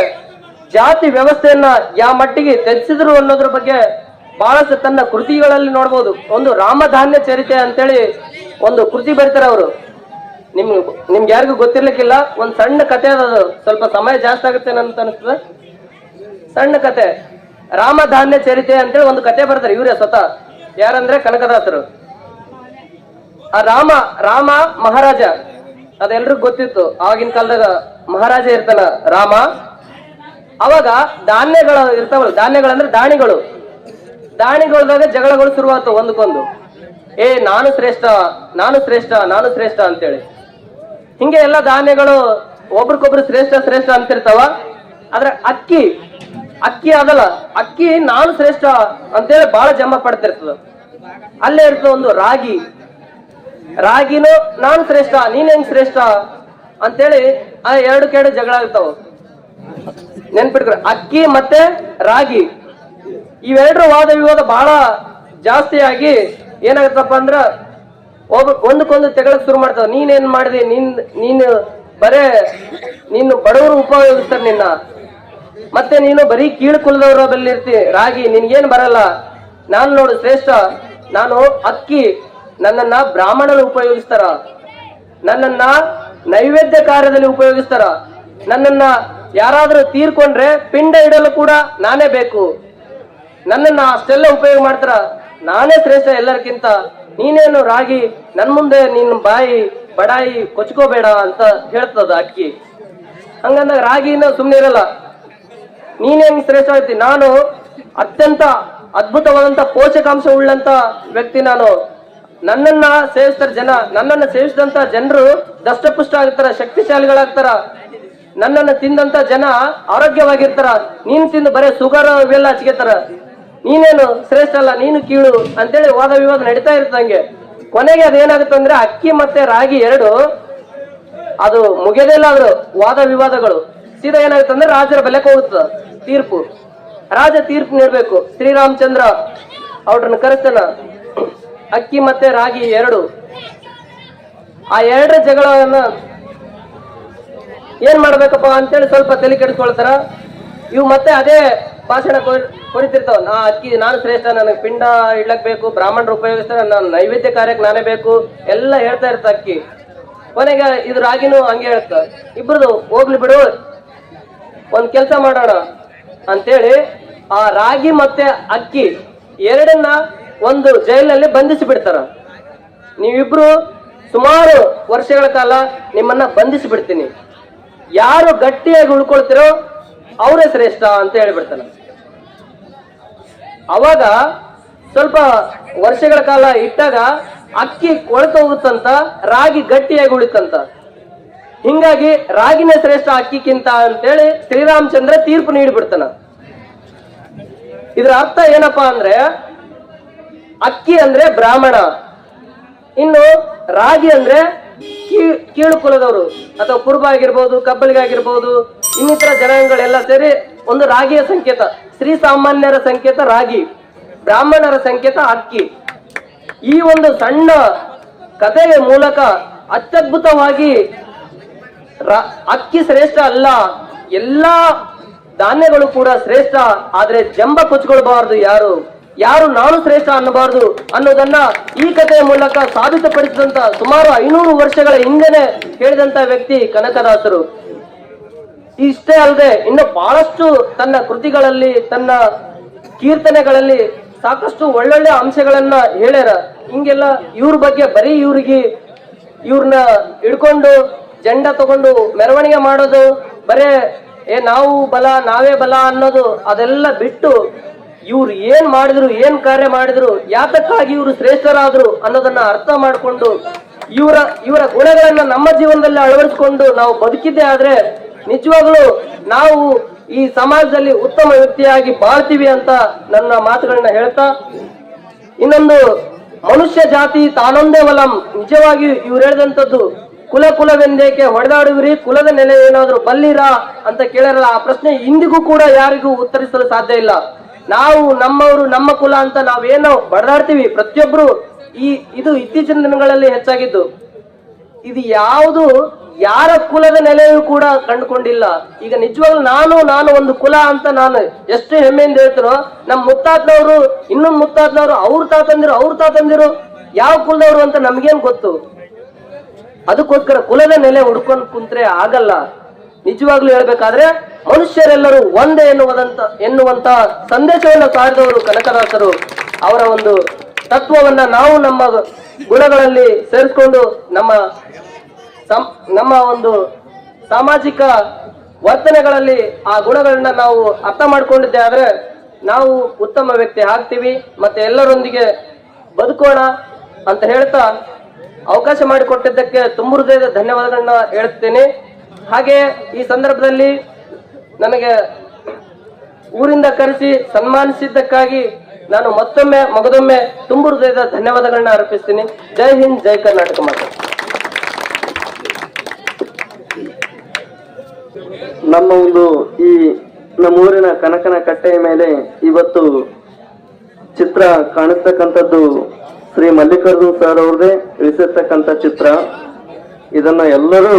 ಜಾತಿ ವ್ಯವಸ್ಥೆಯನ್ನ ಯಾವ ಮಟ್ಟಿಗೆ ತ್ಯಜಿಸಿದ್ರು ಅನ್ನೋದ್ರ ಬಗ್ಗೆ ಬಹಳಷ್ಟು ತನ್ನ ಕೃತಿಗಳಲ್ಲಿ ನೋಡ್ಬೋದು. ಒಂದು ರಾಮಧಾನ್ಯ ಚರಿತೆ ಅಂತೇಳಿ ಒಂದು ಕೃತಿ ಬರೀತಾರೆ ಅವರು. ನಿಮ್ಗೆ ಯಾರಿಗೂ ಗೊತ್ತಿರ್ಲಿಕ್ಕಿಲ್ಲ, ಒಂದ್ ಸಣ್ಣ ಕತೆ ಅದು, ಸ್ವಲ್ಪ ಸಮಯ ಜಾಸ್ತಿ ಆಗುತ್ತೆ ಅಂತ ಅನಿಸ್ತದೆ. ಸಣ್ಣ ಕತೆ, ರಾಮಧಾನ್ಯ ಚರಿತೆ ಅಂತೇಳಿ ಒಂದು ಕತೆ ಬರ್ತಾರೆ ಇವರೇ ಸ್ವತಃ. ಯಾರಂದ್ರೆ ಕನಕದಾಸರು. ಆ ರಾಮ ಮಹಾರಾಜ, ಅದೆಲ್ರಿಗೂ ಗೊತ್ತಿತ್ತು. ಆಗಿನ ಕಾಲದಾಗ ಮಹಾರಾಜ ಇರ್ತಾನ ರಾಮ. ಅವಾಗ ಧಾನ್ಯಗಳು ಇರ್ತಾವಲ್ಲ, ಧಾನ್ಯಗಳಂದ್ರೆ ದಾಣಿಗಳದಾಗ ಜಗಳಗಳು ಶುರುವಾತು ಒಂದಕ್ಕೊಂದು. ನಾನು ಶ್ರೇಷ್ಠ, ನಾನು ಶ್ರೇಷ್ಠ, ನಾನು ಶ್ರೇಷ್ಠ ಅಂತೇಳಿ. ಹಿಂಗೆ ಎಲ್ಲ ಧಾನ್ಯಗಳು ಒಬ್ರಿಗೊಬ್ರು ಶ್ರೇಷ್ಠ ಅಂತಿರ್ತಾವ. ಆದ್ರೆ ಅಕ್ಕಿ ಅದಲ್ಲ, ಅಕ್ಕಿ ನಾನು ಶ್ರೇಷ್ಠ ಅಂತೇಳಿ ಬಹಳ ಜಮ್ಮ ಪಡ್ತಿರ್ತದ. ಅಲ್ಲೇ ಇರ್ತದ ಒಂದು ರಾಗಿನೂ ನಾನು ಶ್ರೇಷ್ಠ, ನೀನ್ ಹೆಂಗ್ ಶ್ರೇಷ್ಠ ಅಂತೇಳಿ ಆ ಎರಡು ಕೆಡು ಜಗಳ ಆಗ್ತಾವ. ನೆನ್ಪಿಟ್ಕೊಳ, ಅಕ್ಕಿ ಮತ್ತೆ ರಾಗಿ ಇವೆರಡರ ವಾದ ವಿವಾದ ಬಹಳ ಜಾಸ್ತಿ ಆಗಿ ಏನಾಗತ್ತಪ್ಪ ಅಂದ್ರ ಒಂದಕ್ಕೊಂದು ತೆಗಳಕ್ ಶುರು ಮಾಡ್ತಾವ. ನೀನೇನ್ ಮಾಡಿದೆ, ನೀನು ಬಡವರು ಉಪಯೋಗಿಸ್ತಾರ ನಿನ್ನ, ಮತ್ತೆ ನೀನು ಬರೀ ಕೀಳು ಕುಲದವರ ಬಲ್ಲಿ ಇರ್ತಿ, ರಾಗಿ ನಿನ್ಗೇನ್ ಬರಲ್ಲ, ನಾನು ನೋಡು ಶ್ರೇಷ್ಠ, ನಾನು ಅಕ್ಕಿ, ನನ್ನನ್ನ ಬ್ರಾಹ್ಮಣರು ಉಪಯೋಗಿಸ್ತಾರ, ನನ್ನನ್ನ ನೈವೇದ್ಯ ಕಾರ್ಯದಲ್ಲಿ ಉಪಯೋಗಿಸ್ತಾರ, ನನ್ನನ್ನ ಯಾರಾದ್ರೂ ತೀರ್ಕೊಂಡ್ರೆ ಪಿಂಡ ಇಡಲು ಕೂಡ ನಾನೇ ಬೇಕು, ನನ್ನನ್ನ ಅಷ್ಟೆಲ್ಲ ಉಪಯೋಗ ಮಾಡ್ತಾರ, ನಾನೇ ಶ್ರೇಷ್ಠ ಎಲ್ಲರಿಗಿಂತ, ನೀನೇನು ರಾಗಿ, ನನ್ ಮುಂದೆ ನಿನ್ನ ಬಾಯಿ ಬಡಾಯಿ ಕೊಚ್ಕೋಬೇಡ ಅಂತ ಹೇಳ್ತದ ಅಕ್ಕಿ. ಹಂಗಂದಾಗ ರಾಗಿನ ಸುಮ್ನೆ ಇರಲ್ಲ, ನೀನೇನ್ ಶ್ರೇಷ್ಠ ಐತಿ, ನಾನು ಅತ್ಯಂತ ಅದ್ಭುತವಾದಂತ ಪೋಷಕಾಂಶ ಉಳ್ಳಂತ ವ್ಯಕ್ತಿ, ನಾನು ನನ್ನನ್ನ ಸೇವಿಸ್ತಾರ ಜನ, ನನ್ನನ್ನ ಸೇವಿಸಿದಂತ ಜನರು ದಷ್ಟಪುಷ್ಟ ಆಗ್ತಾರ, ಶಕ್ತಿಶಾಲಿಗಳಾಗ್ತಾರ, ನನ್ನನ್ನು ತಿಂದಂತ ಜನ ಆರೋಗ್ಯವಾಗಿರ್ತಾರ, ನೀನ್ ತಿಂದು ಬರೇ ಶುಗರ್ ಇವೆಲ್ಲ ಹಚ್ಕೋತಾರ, ನೀನೇನು ಶ್ರೇಷ್ಠ ಅಲ್ಲ, ನೀನು ಕೀಳು ಅಂತೇಳಿ ವಾದ ವಿವಾದ ನಡೀತಾ ಇರ್ತಂಗೆ. ಕೊನೆಗೆ ಅದೇನಾಗುತ್ತೆ ಅಂದ್ರೆ ಅಕ್ಕಿ ಮತ್ತೆ ರಾಗಿ ಎರಡು ಅದು ಮುಗಿಯೋದಿಲ್ಲ, ಆದ್ರು ವಾದ ವಿವಾದಗಳು ಸೀದಾ ಏನಾಗುತ್ತೆ ಅಂದ್ರೆ ರಾಜರ ಬೆಲೆಗೆ ಹೋಗುತ್ತ ತೀರ್ಪು. ರಾಜ ತೀರ್ಪು ನೀಡ್ಬೇಕು. ಶ್ರೀರಾಮಚಂದ್ರ ಅವ್ರನ್ನ ಕರೆಸ್ತಾನ. ಅಕ್ಕಿ ಮತ್ತೆ ರಾಗಿ ಎರಡು, ಆ ಎರಡರ ಜಗಳವನ್ನ ಏನ್ ಮಾಡ್ಬೇಕಪ್ಪ ಅಂತೇಳಿ ಸ್ವಲ್ಪ ತಲೆ ಕೆಡಿಸ್ಕೊಳ್ತಾರ. ಇವು ಮತ್ತೆ ಅದೇ ಭಾಷಣ ಕೊರಿತಿರ್ತಾವ, ಅಕ್ಕಿ ನಾನು ಶ್ರೇಷ್ಠ, ನನಗೆ ಪಿಂಡ ಇಡ್ಲಕ್ ಬೇಕು, ಬ್ರಾಹ್ಮಣರು ಉಪಯೋಗಿಸ್ತಾರೆ, ನಾನು ನೈವೇದ್ಯ ಕಾರ್ಯಕ್ಕೆ ನಾನೇ ಬೇಕು ಎಲ್ಲ ಹೇಳ್ತಾ ಇರ್ತ ಅಕ್ಕಿ. ಕೊನೆಗೆ ಇದು ರಾಗಿನೂ ಹಂಗೆ ಹೇಳ್ತ, ಇಬ್ರದು ಹೋಗ್ಲಿ ಬಿಡು, ಒಂದ್ ಕೆಲಸ ಮಾಡೋಣ ಅಂತೇಳಿ ಆ ರಾಗಿ ಮತ್ತೆ ಅಕ್ಕಿ ಎರಡನ್ನ ಒಂದು ಜೈಲಿನಲ್ಲಿ ಬಂಧಿಸಿ ಬಿಡ್ತಾರ. ನೀವಿಬ್ರು ಸುಮಾರು ವರ್ಷಗಳ ಕಾಲ ನಿಮ್ಮನ್ನ ಬಂಧಿಸಿ ಬಿಡ್ತೀನಿ, ಯಾರು ಗಟ್ಟಿಯಾಗಿ ಉಳ್ಕೊಳ್ತಿರೋ ಅವರೇ ಶ್ರೇಷ್ಠ ಅಂತ ಹೇಳಿಬಿಡ್ತಾನ. ಅವಾಗ ಸ್ವಲ್ಪ ವರ್ಷಗಳ ಕಾಲ ಇಟ್ಟಾಗ ಅಕ್ಕಿ ಕೊಳತು ಹೋಗುತ್ತಂತ, ರಾಗಿ ಗಟ್ಟಿಯಾಗಿ ಉಳಿತಂತ. ಹಿಂಗಾಗಿ ರಾಗಿನೇ ಶ್ರೇಷ್ಠ ಅಕ್ಕಿಕ್ಕಿಂತ ಅಂತೇಳಿ ಶ್ರೀರಾಮಚಂದ್ರ ತೀರ್ಪು ನೀಡಿಬಿಡ್ತಾನ. ಇದರ ಅರ್ಥ ಏನಪ್ಪಾ ಅಂದ್ರೆ ಅಕ್ಕಿ ಅಂದ್ರೆ ಬ್ರಾಹ್ಮಣ, ಇನ್ನು ರಾಗಿ ಅಂದ್ರೆ ಕೀಳು ಕುಲದವರು ಅಥವಾ ಕುರುಬ ಆಗಿರ್ಬೋದು, ಕಬ್ಬಲಿಗಾಗಿರ್ಬೋದು, ಇನ್ನಿತರ ಜನಾಂಗಗಳೆಲ್ಲ ಸೇರಿ ಒಂದು ರಾಗಿಯ ಸಂಕೇತ. ಶ್ರೀ ಸಾಮಾನ್ಯರ ಸಂಕೇತ ರಾಗಿ, ಬ್ರಾಹ್ಮಣರ ಸಂಕೇತ ಅಕ್ಕಿ. ಈ ಒಂದು ಸಣ್ಣ ಕಥೆಯ ಮೂಲಕ ಅತ್ಯದ್ಭುತವಾಗಿ ಅಕ್ಕಿ ಶ್ರೇಷ್ಠ ಅಲ್ಲ, ಎಲ್ಲಾ ಧಾನ್ಯಗಳು ಕೂಡ ಶ್ರೇಷ್ಠ, ಆದ್ರೆ ಜಂಬ ಕೊಚ್ಕೊಳ್ಬಾರ್ದು, ಯಾರು ನಾನು ಶ್ರೇಷ್ಠ ಅನ್ನಬಾರದು ಅನ್ನೋದನ್ನ ಈ ಕಥೆಯ ಮೂಲಕ ಸಾಬೀತುಪಡಿಸಿದಂತ ಸುಮಾರು 500 ವರ್ಷಗಳ ಹಿಂದೆನೆ ಹೇಳಿದಂತ ವ್ಯಕ್ತಿ ಕನಕದಾಸರು. ಇಷ್ಟೇ ಅಲ್ಲದೆ ಇನ್ನು ಬಹಳಷ್ಟು ತನ್ನ ಕೃತಿಗಳಲ್ಲಿ, ತನ್ನ ಕೀರ್ತನೆಗಳಲ್ಲಿ ಸಾಕಷ್ಟು ಒಳ್ಳೊಳ್ಳೆ ಅಂಶಗಳನ್ನ ಹೇಳ್ಯಾರ. ಹಿಂಗೆಲ್ಲ ಇವ್ರ ಬಗ್ಗೆ ಬರೀ ಇವ್ರನ್ನ ಹಿಡ್ಕೊಂಡು ಜೆಂಡ ತಗೊಂಡು ಮೆರವಣಿಗೆ ಮಾಡೋದು, ಬರೇ ನಾವು ಬಲ ನಾವೇ ಬಲ ಅನ್ನೋದು ಅದೆಲ್ಲ ಬಿಟ್ಟು ಇವ್ರು ಏನ್ ಮಾಡಿದ್ರು, ಏನ್ ಕಾರ್ಯ ಮಾಡಿದ್ರು, ಯಾತಕ್ಕಾಗಿ ಇವರು ಶ್ರೇಷ್ಠರಾದ್ರು ಅನ್ನೋದನ್ನ ಅರ್ಥ ಮಾಡಿಕೊಂಡು ಇವರ ಗುಣಗಳನ್ನ ನಮ್ಮ ಜೀವನದಲ್ಲಿ ಅಳವಡಿಸಿಕೊಂಡು ನಾವು ಬದುಕಿದ್ದೇ ಆದ್ರೆ ನಿಜವಾಗ್ಲೂ ನಾವು ಈ ಸಮಾಜದಲ್ಲಿ ಉತ್ತಮ ವ್ಯಕ್ತಿಯಾಗಿ ಬಾಳ್ತೀವಿ ಅಂತ ನನ್ನ ಮಾತುಗಳನ್ನ ಹೇಳ್ತಾ, ಇನ್ನೊಂದು ಮನುಷ್ಯ ಜಾತಿ ತಾನೊಂದೇ ವಲಂ, ನಿಜವಾಗಿ ಇವ್ರು ಹೇಳಿದಂಥದ್ದು ಕುಲವೆಂದೇಕೆ ಹೊಡೆದಾಡುವಿರಿ, ಕುಲದ ನೆಲೆ ಏನಾದ್ರು ಬಲ್ಲಿರಾ ಅಂತ ಕೇಳರಲ್ಲ, ಆ ಪ್ರಶ್ನೆ ಇಂದಿಗೂ ಕೂಡ ಯಾರಿಗೂ ಉತ್ತರಿಸಲು ಸಾಧ್ಯ ಇಲ್ಲ. ನಾವು ನಮ್ಮವರು ನಮ್ಮ ಕುಲ ಅಂತ ನಾವೇನೋ ಬಡದಾಡ್ತೀವಿ ಪ್ರತಿಯೊಬ್ರು. ಇದು ಇತ್ತೀಚಿನ ದಿನಗಳಲ್ಲಿ ಹೆಚ್ಚಾಗಿದ್ದು. ಇದು ಯಾವುದು ಯಾರ ಕುಲದ ನೆಲೆಯೂ ಕೂಡ ಕಂಡುಕೊಂಡಿಲ್ಲ. ಈಗ ನಿಜವಾಗ್ಲೂ ನಾನು ಒಂದು ಕುಲ ಅಂತ ನಾನು ಎಷ್ಟು ಹೆಮ್ಮೆಯಿಂದ ಹೇಳ್ತೀನೋ, ನಮ್ಮ ಮುತ್ತಾತ್ನವರು, ಇನ್ನೊಂದು ಮುತ್ತಾತ್ನವರು, ಅವ್ರ ತಾತಂದಿರು ಯಾವ ಕುಲದವರು ಅಂತ ನಮ್ಗೇನ್ ಗೊತ್ತು? ಅದಕ್ಕೋಸ್ಕರ ಕುಲದ ನೆಲೆ ಹುಡ್ಕೊಂಡು ಕುಂತ್ರೆ ಆಗಲ್ಲ. ನಿಜವಾಗ್ಲೂ ಹೇಳ್ಬೇಕಾದ್ರೆ ಮನುಷ್ಯರೆಲ್ಲರೂ ಒಂದೇ ಎನ್ನುವಂತ ಸಂದೇಶವನ್ನ ಸಾರಿದವರು ಕನಕದಾಸರು. ಅವರ ಒಂದು ತತ್ವವನ್ನ ನಾವು ನಮ್ಮ ಗುಣಗಳಲ್ಲಿ ಸೇರಿಸ್ಕೊಂಡು ನಮ್ಮ ಒಂದು ಸಾಮಾಜಿಕ ವರ್ತನೆಗಳಲ್ಲಿ ಆ ಗುಣಗಳನ್ನ ನಾವು ಅರ್ಥ ಮಾಡ್ಕೊಂಡಿದ್ದೆ ಆದ್ರೆ ನಾವು ಉತ್ತಮ ವ್ಯಕ್ತಿ ಆಗ್ತೀವಿ, ಮತ್ತೆ ಎಲ್ಲರೊಂದಿಗೆ ಬದುಕೋಣ ಅಂತ ಹೇಳ್ತಾ ಅವಕಾಶ ಮಾಡಿಕೊಟ್ಟಿದ್ದಕ್ಕೆ ತುಂಬ ಹೃದಯದ ಧನ್ಯವಾದಗಳನ್ನ ಹೇಳ್ತೇನೆ. ಹಾಗೆ ಈ ಸಂದರ್ಭದಲ್ಲಿ ನನಗೆ ಊರಿಂದ ಕರೆಸಿ ಸನ್ಮಾನಿಸಿದ್ದಕ್ಕಾಗಿ ನಾನು ಮಗದೊಮ್ಮೆ ತುಂಬ ಹೃದಯದ ಧನ್ಯವಾದಗಳನ್ನ ಅರ್ಪಿಸ್ತೀನಿ. ಜೈ ಹಿಂದ್, ಜೈ ಕರ್ನಾಟಕ ಮಾತೆ. ನಮ್ಮೂರಿನ ಕನಕನ ಕಟ್ಟೆಯ ಮೇಲೆ ಇವತ್ತು ಚಿತ್ರ ಕಾಣಿಸ್ತಕ್ಕಂಥದ್ದು ಶ್ರೀ ಮಲ್ಲಿಕಾರ್ಜುನ್ ಸರ್ ಅವ್ರದೇ ಇಳಿಸಿರ್ತಕ್ಕಂಥ ಚಿತ್ರ. ಇದನ್ನ ಎಲ್ಲರೂ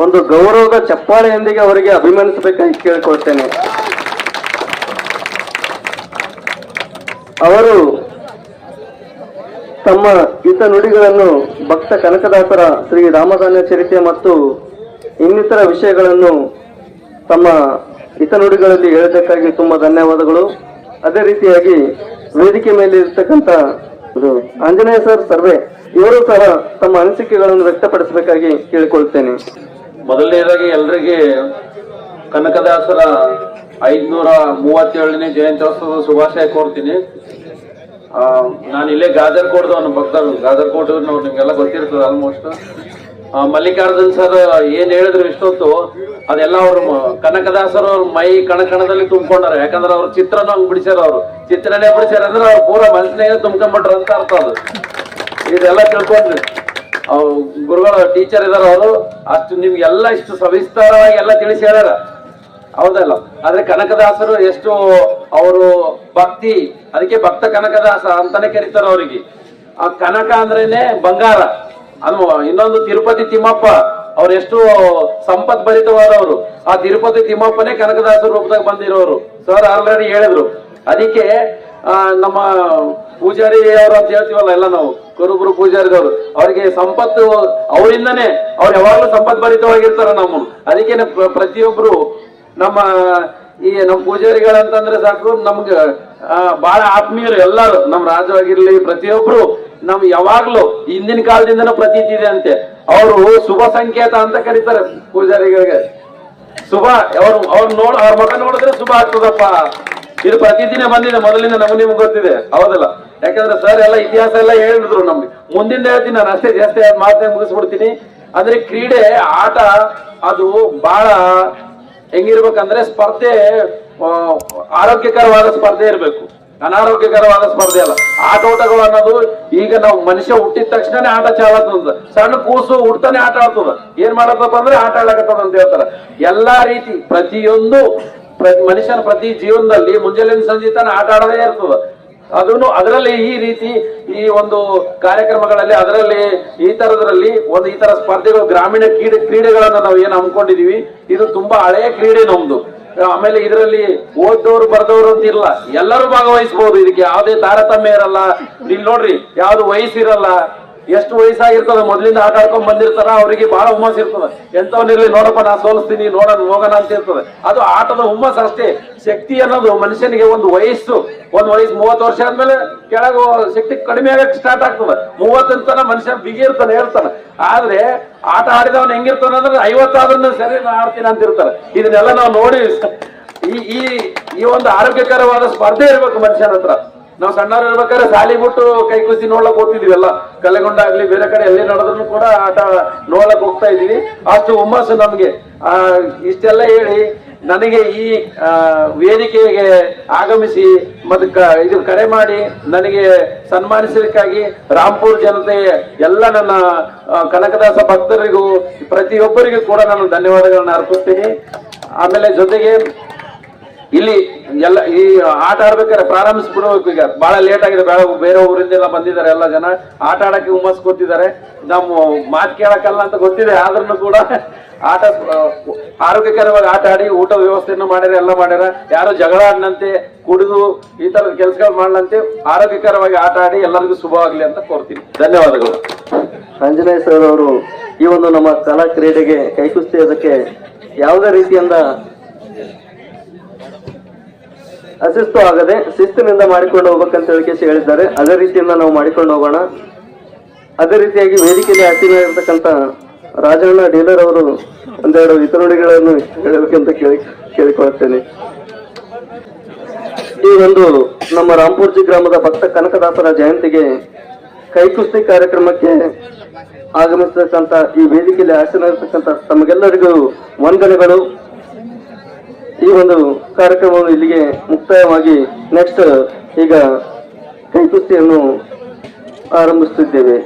ಒಂದು ಗೌರವದ ಚಪ್ಪಾಳೆಯೊಂದಿಗೆ ಅವರಿಗೆ ಅಭಿಮಾನಿಸಬೇಕಾಗಿ ಕೇಳಿಕೊಳ್ತೇನೆ. ಅವರು ತಮ್ಮ ಹಿತ ನುಡಿಗಳನ್ನು ಭಕ್ತ ಕನಕದಾಸರ ಶ್ರೀ ರಾಮಧಾನ್ಯ ಚರಿತೆ ಮತ್ತು ಇನ್ನಿತರ ವಿಷಯಗಳನ್ನು ತಮ್ಮ ಹಿತ ನುಡಿಗಳಲ್ಲಿ ಹೇಳೋದಕ್ಕಾಗಿ ತುಂಬಾ ಧನ್ಯವಾದಗಳು. ಅದೇ ರೀತಿಯಾಗಿ ವೇದಿಕೆ ಮೇಲೆ ಇರ್ತಕ್ಕಂಥ ಆಂಜನೇಯ ಸರ್ ಸರ್ವೆ ಇವರು ಸಹ ತಮ್ಮ ಅನಿಸಿಕೆಗಳನ್ನು ವ್ಯಕ್ತಪಡಿಸಬೇಕಾಗಿ ಕೇಳಿಕೊಳ್ತೇನೆ. ಮೊದಲನೇದಾಗಿ ಎಲ್ರಿಗೆ ಕನಕದಾಸರ 537ನೇ ಜಯಂತ್ಯೋತ್ಸವದ ಶುಭಾಶಯ ಕೋರ್ತೀನಿ. ನಾನು ಇಲ್ಲೇ ಗಾಜರ್ಕೋಟದವನು, ಗಾಜರ್ಕೋಟದವ್ರು ನಿಮ್ಗೆಲ್ಲ ಗೊತ್ತಿರ್ತದೆ ಆಲ್ಮೋಸ್ಟ್. ಮಲ್ಲಿಕಾರ್ಜುನ್ ಸರ್ ಏನ್ ಹೇಳಿದ್ರು ಇಷ್ಟೊತ್ತು ಅದೆಲ್ಲ ಅವ್ರು ಕನಕದಾಸರು ಅವ್ರ ಮೈ ಕಣಕಣದಲ್ಲಿ ತುಂಬ್ಕೊಂಡಾರ. ಯಾಕಂದ್ರೆ ಅವ್ರ ಚಿತ್ರನ ಹಂಗ್ ಬಿಡಿಸ್ಯಾರ, ಅವ್ರು ಚಿತ್ರನೇ ಬಿಡಿಸ್ಯಾರ ಅಂದ್ರೆ ಅವ್ರು ಪೂರ ಮನಸ್ಸಿನಾಗ ತುಂಬ್ಕೊಂಡ್ಬಿಟ್ರ ಅಂತ ಅರ್ಥ. ಅದು ಇದೆಲ್ಲ ತಿಳ್ಕೊಂಡ್ರಿ. ಗುರುಗಳ ಟೀಚರ್ ಇದಾರ ಅವರು, ಅಷ್ಟು ನಿಮ್ಗೆಲ್ಲ ಇಷ್ಟು ಸವಿಸ್ತಾರವಾಗಿ ಎಲ್ಲ ತಿಳಿಸಿ ಹೇಳ್ಯಾರ, ಹೌದಲ್ಲ? ಆದ್ರೆ ಕನಕದಾಸರು ಎಷ್ಟು ಅವರು ಭಕ್ತಿ, ಅದಕ್ಕೆ ಭಕ್ತ ಕನಕದಾಸ ಅಂತಾನೆ ಕರೀತಾರ ಅವರಿಗೆ. ಆ ಕನಕ ಅಂದ್ರೇನೆ ಬಂಗಾರ. ಅದು ಇನ್ನೊಂದು ತಿರುಪತಿ ತಿಮ್ಮಪ್ಪ, ಅವ್ರು ಎಷ್ಟು ಸಂಪತ್ ಭರಿತವಾದವರು. ಆ ತಿರುಪತಿ ತಿಮ್ಮಪ್ಪನೇ ಕನಕದಾಸರ ರೂಪದಾಗ ಬಂದಿರೋರು ಸರ್ ಆಲ್ರೆಡಿ ಹೇಳಿದ್ರು. ಅದಕ್ಕೆ ನಮ್ಮ ಪೂಜಾರಿ ಅವರು ಅಂತ ಹೇಳ್ತೀವಲ್ಲ ಎಲ್ಲ ನಾವು, ಕುರುಬರು ಪೂಜಾರಿದವರು, ಅವ್ರಿಗೆ ಸಂಪತ್ತು ಅವರಿಂದನೇ, ಅವ್ರು ಯಾವಾಗ್ಲೂ ಸಂಪತ್ ಭರಿತವಾಗಿರ್ತಾರ ನಮ್ಮ. ಅದಕ್ಕೆ ಪ್ರತಿಯೊಬ್ರು ನಮ್ಮ ಪೂಜಾರಿಗಳಂತಂದ್ರೆ ಸಾಕು ನಮ್ಗೆ ಬಹಳ ಆತ್ಮೀಯರು ಎಲ್ಲರೂ. ನಮ್ಮ ರಾಜು ಆಗಿರ್ಲಿ, ಪ್ರತಿಯೊಬ್ರು ನಮ್ ಯಾವಾಗ್ಲೂ ಹಿಂದಿನ ಕಾಲದಿಂದನೂ ಪ್ರತೀತಿ ಇದೆ ಅಂತೆ. ಅವರು ಶುಭ ಸಂಕೇತ ಅಂತ ಕರೀತಾರೆ ಪೂಜಾರಿಗಳಿಗೆ. ಶುಭ ಅವ್ರ ಮುಖ ನೋಡಿದ್ರೆ ಶುಭ ಆಗ್ತದಪ್ಪ, ಇದು ಪ್ರತಿದಿನ ಬಂದಿದೆ ಮೊದಲಿಂದ ನಿಮ್ಗೆ ಗೊತ್ತಿದೆ, ಹೌದಲ್ಲ? ಯಾಕಂದ್ರೆ ಸರ್ ಎಲ್ಲ ಇತಿಹಾಸ ಎಲ್ಲ ಹೇಳಿದ್ರು ನಮ್ಗೆ. ಮುಂದಿನ ಹೇಳ್ತೀನಿ ನಾನು, ಅಷ್ಟೇ ಜಾಸ್ತಿ ಮಾತೇ ಮುಗಿಸ್ಬಿಡ್ತೀನಿ. ಅಂದ್ರೆ ಕ್ರೀಡೆ ಆಟ ಅದು ಬಹಳ ಹೆಂಗಿರ್ಬೇಕಂದ್ರೆ ಸ್ಪರ್ಧೆ ಆರೋಗ್ಯಕರವಾದ ಸ್ಪರ್ಧೆ ಇರಬೇಕು, ಅನಾರೋಗ್ಯಕರವಾದ ಸ್ಪರ್ಧೆ ಅಲ್ಲ. ಆಟೋಟಗಳು ಅನ್ನೋದು ಈಗ ನಾವು ಮನುಷ್ಯ ಹುಟ್ಟಿದ ತಕ್ಷಣನೇ ಆಟ ಚಾಲತ್ತದ. ಸಣ್ಣ ಕೂಸು ಹುಡ್ತಾನೆ ಆಟ ಆಡ್ತದ. ಏನ್ ಮಾಡತ್ತಪ್ಪ ಅಂದ್ರೆ ಆಟ ಆಡಕತ್ತದ ಅಂತ ಹೇಳ್ತಾರ. ಎಲ್ಲಾ ರೀತಿ ಪ್ರತಿಯೊಂದು ಮನುಷ್ಯನ ಪ್ರತಿ ಜೀವನದಲ್ಲಿ ಮುಂಜಾನೆ ಸಂಜೆ ತನ ಆಟ ಆಡದೇ ಇರ್ತದ. ಅದರಲ್ಲಿ ಈ ರೀತಿ ಈ ಒಂದು ಕಾರ್ಯಕ್ರಮಗಳಲ್ಲಿ ಅದರಲ್ಲಿ ಈ ತರ ಸ್ಪರ್ಧೆಗಳು ಗ್ರಾಮೀಣ ಕ್ರೀಡೆಗಳನ್ನ ನಾವು ಏನ್ ಹಮ್ಮಿಕೊಂಡಿದೀವಿ, ಇದು ತುಂಬಾ ಹಳೆಯ ಕ್ರೀಡೆ ನಮ್ದು. ಆಮೇಲೆ ಇದರಲ್ಲಿ ಓದ್ದವ್ರು ಬರ್ದವ್ರು ಅಂತ ಇಲ್ಲ, ಎಲ್ಲರೂ ಭಾಗವಹಿಸಬಹುದು. ಇದಕ್ಕೆ ಯಾವುದೇ ತಾರತಮ್ಯ ಇರಲ್ಲ. ಇಲ್ಲಿ ನೋಡ್ರಿ, ಯಾವ್ದು ವಯಸ್ಸಿರಲ್ಲ, ಎಷ್ಟು ವಯಸ್ಸಾಗಿರ್ತದ ಮೊದ್ಲಿಂದ ಆಟ ಆಡ್ಕೊಂಡ್ ಬಂದಿರ್ತಾರ, ಅವರಿಗೆ ಬಹಳ ಹುಮ್ಮಸ್ ಇರ್ತದ. ಎಂತವನಿರ್ಲಿ ನೋಡಪ್ಪ ನಾ ಸೋಲಿಸ್ತೀನಿ, ನೋಡೋಣ ಹೋಗೋಣ ಅಂತ ಇರ್ತದೆ. ಅದು ಆಟದ ಹುಮ್ಮಸ್ ಅಷ್ಟೇ. ಶಕ್ತಿ ಅನ್ನೋದು ಮನುಷ್ಯನಿಗೆ ಒಂದು ವಯಸ್ಸು 30 ವರ್ಷ ಆದ್ಮೇಲೆ ಕೆಳಗ ಶಕ್ತಿ ಕಡಿಮೆ ಆಗಕ್ಕೆ ಸ್ಟಾರ್ಟ್ ಆಗ್ತದೆ. 30 ತನ ಮನುಷ್ಯ ಬಿಗಿರ್ತಾನೆ, ಹೇಳ್ತಾನೆ. ಆದ್ರೆ ಆಟ ಆಡಿದವನ್ ಹೆಂಗಿರ್ತಾನ ಅಂದ್ರೆ 50 ಆದ್ರೂ ಸರಿ ನಾ ಆಡ್ತೀನಿ ಅಂತ ಇರ್ತಾರೆ. ಇದನ್ನೆಲ್ಲ ನಾವು ನೋಡಿ ಈ ಒಂದು ಆರೋಗ್ಯಕರವಾದ ಸ್ಪರ್ಧೆ ಇರ್ಬೇಕು ಮನುಷ್ಯನ ಹತ್ರ. ನಾವು ಸಣ್ಣವ್ರು ಇರ್ಬೇಕಾದ್ರೆ ಸಾಲಿ ಬಿಟ್ಟು ಕೈ ಕುಸ್ತಿ ನೋಡ್ಲಕ್ ಹೋಗ್ತಿದ್ವಿಲ್ಲ. ಕಲೆಗೊಂಡ ಆಗ್ಲಿ ಬೇರೆ ಕಡೆ ಎಲ್ಲಿ ನಡೆದ್ರು ಕೂಡ ಆಟ ನೋಡ್ಲಕ್ ಹೋಗ್ತಾ ಇದೀವಿ. ಅಷ್ಟು ಹುಮ್ಮಸ್ಸು ನಮ್ಗೆ. ಇಷ್ಟೆಲ್ಲ ಹೇಳಿ ನನಗೆ ಈ ವೇದಿಕೆಗೆ ಆಗಮಿಸಿ ಇದು ಕರೆ ಮಾಡಿ ನನಗೆ ಸನ್ಮಾನಿಸಲಿಕ್ಕಾಗಿ ರಾಂಪುರ್ ಜನತೆ ಎಲ್ಲ ನನ್ನ ಕನಕದಾಸ ಭಕ್ತರಿಗೂ ಪ್ರತಿಯೊಬ್ಬರಿಗೂ ಕೂಡ ನಾನು ಧನ್ಯವಾದಗಳನ್ನ ಅರ್ಪಿಸ್ತೀನಿ. ಆಮೇಲೆ ಜೊತೆಗೆ ಇಲ್ಲಿ ಎಲ್ಲ ಈ ಆಟ ಆಡ್ಬೇಕಾದ್ರೆ ಪ್ರಾರಂಭಿಸ್ಬಿಡ್ಬೇಕು. ಈಗ ಬಹಳ ಲೇಟ್ ಆಗಿದೆ, ಬೇರೆ ಊರಿಂದೆಲ್ಲ ಬಂದಿದ್ದಾರೆ. ಎಲ್ಲ ಜನ ಆಟ ಆಡಕ್ಕೆ ಹುಮ್ಮಸ್ ಕೊಟ್ಟಿದ್ದಾರೆ. ನಮ್ಮ ಮಾತು ಕೇಳಕ್ಕಲ್ಲ ಅಂತ ಗೊತ್ತಿದೆ, ಆದ್ರೂ ಕೂಡ ಆಟ ಆರೋಗ್ಯಕರವಾಗಿ ಆಟ ಆಡಿ ಊಟ ವ್ಯವಸ್ಥೆಯನ್ನು ಮಾಡ್ಯಾರ, ಎಲ್ಲ ಮಾಡ್ಯಾರ. ಯಾರು ಜಗಳ ಆಡಿನಂತೆ ಕುಡಿದು ಈ ತರದ ಕೆಲಸಗಳು ಮಾಡ್ಲಂತೆ ಆರೋಗ್ಯಕರವಾಗಿ ಆಟ ಆಡಿ ಎಲ್ಲರಿಗೂ ಶುಭವಾಗ್ಲಿ ಅಂತ ಕೋರ್ತೀನಿ. ಧನ್ಯವಾದಗಳು. ಆಂಜನೇಯ ಸರ್ ಅವರು ಈ ಒಂದು ನಮ್ಮ ಕಲಾ ಕ್ರೀಡೆಗೆ ಕೈಕುಸ್ತಿ ಅದಕ್ಕೆ ಯಾವುದೇ ರೀತಿಯಿಂದ ಅಶಿಸ್ತು ಆಗದೆ ಶಿಸ್ತಿನಿಂದ ಮಾಡಿಕೊಂಡು ಹೋಗ್ಬೇಕಂತ ಹೇಳಿದ್ದಾರೆ. ಅದೇ ರೀತಿಯಿಂದ ನಾವು ಮಾಡಿಕೊಂಡು ಹೋಗೋಣ. ಅದೇ ರೀತಿಯಾಗಿ ವೇದಿಕೆಯಲ್ಲಿ ಆಸೀನರಾಗಿರ್ತಕ್ಕಂಥ ರಾಜಣ್ಣ ಡೀಲರ್ ಅವರು ಒಂದೆರಡು ಹಿತನುಡಿಗಳನ್ನು ಹೇಳಬೇಕಂತ ಕೇಳಿಕೊಳ್ಳುತ್ತೇನೆ. ಈ ಒಂದು ನಮ್ಮ ರಾಂಪುರ್ಜಿ ಗ್ರಾಮದ ಭಕ್ತ ಕನಕದಾಸರ ಜಯಂತಿಗೆ ಕೈಕುಸ್ತಿ ಕಾರ್ಯಕ್ರಮಕ್ಕೆ ಆಗಮಿಸತಕ್ಕಂಥ ಈ ವೇದಿಕೆಯಲ್ಲಿ ಆಸೀನರಾಗಿರ್ತಕ್ಕಂಥ ತಮಗೆಲ್ಲರಿಗೂ ವಂದನೆಗಳು. ಈ ಒಂದು ಕಾರ್ಯಕ್ರಮವನ್ನು ಇಲ್ಲಿಗೆ ಮುಕ್ತಾಯವಾಗಿ ನೆಕ್ಸ್ಟ್ ಈಗ ಕೈಕುಸ್ತಿಯನ್ನು ಆರಂಭಿಸುತ್ತಿದ್ದೇವೆ.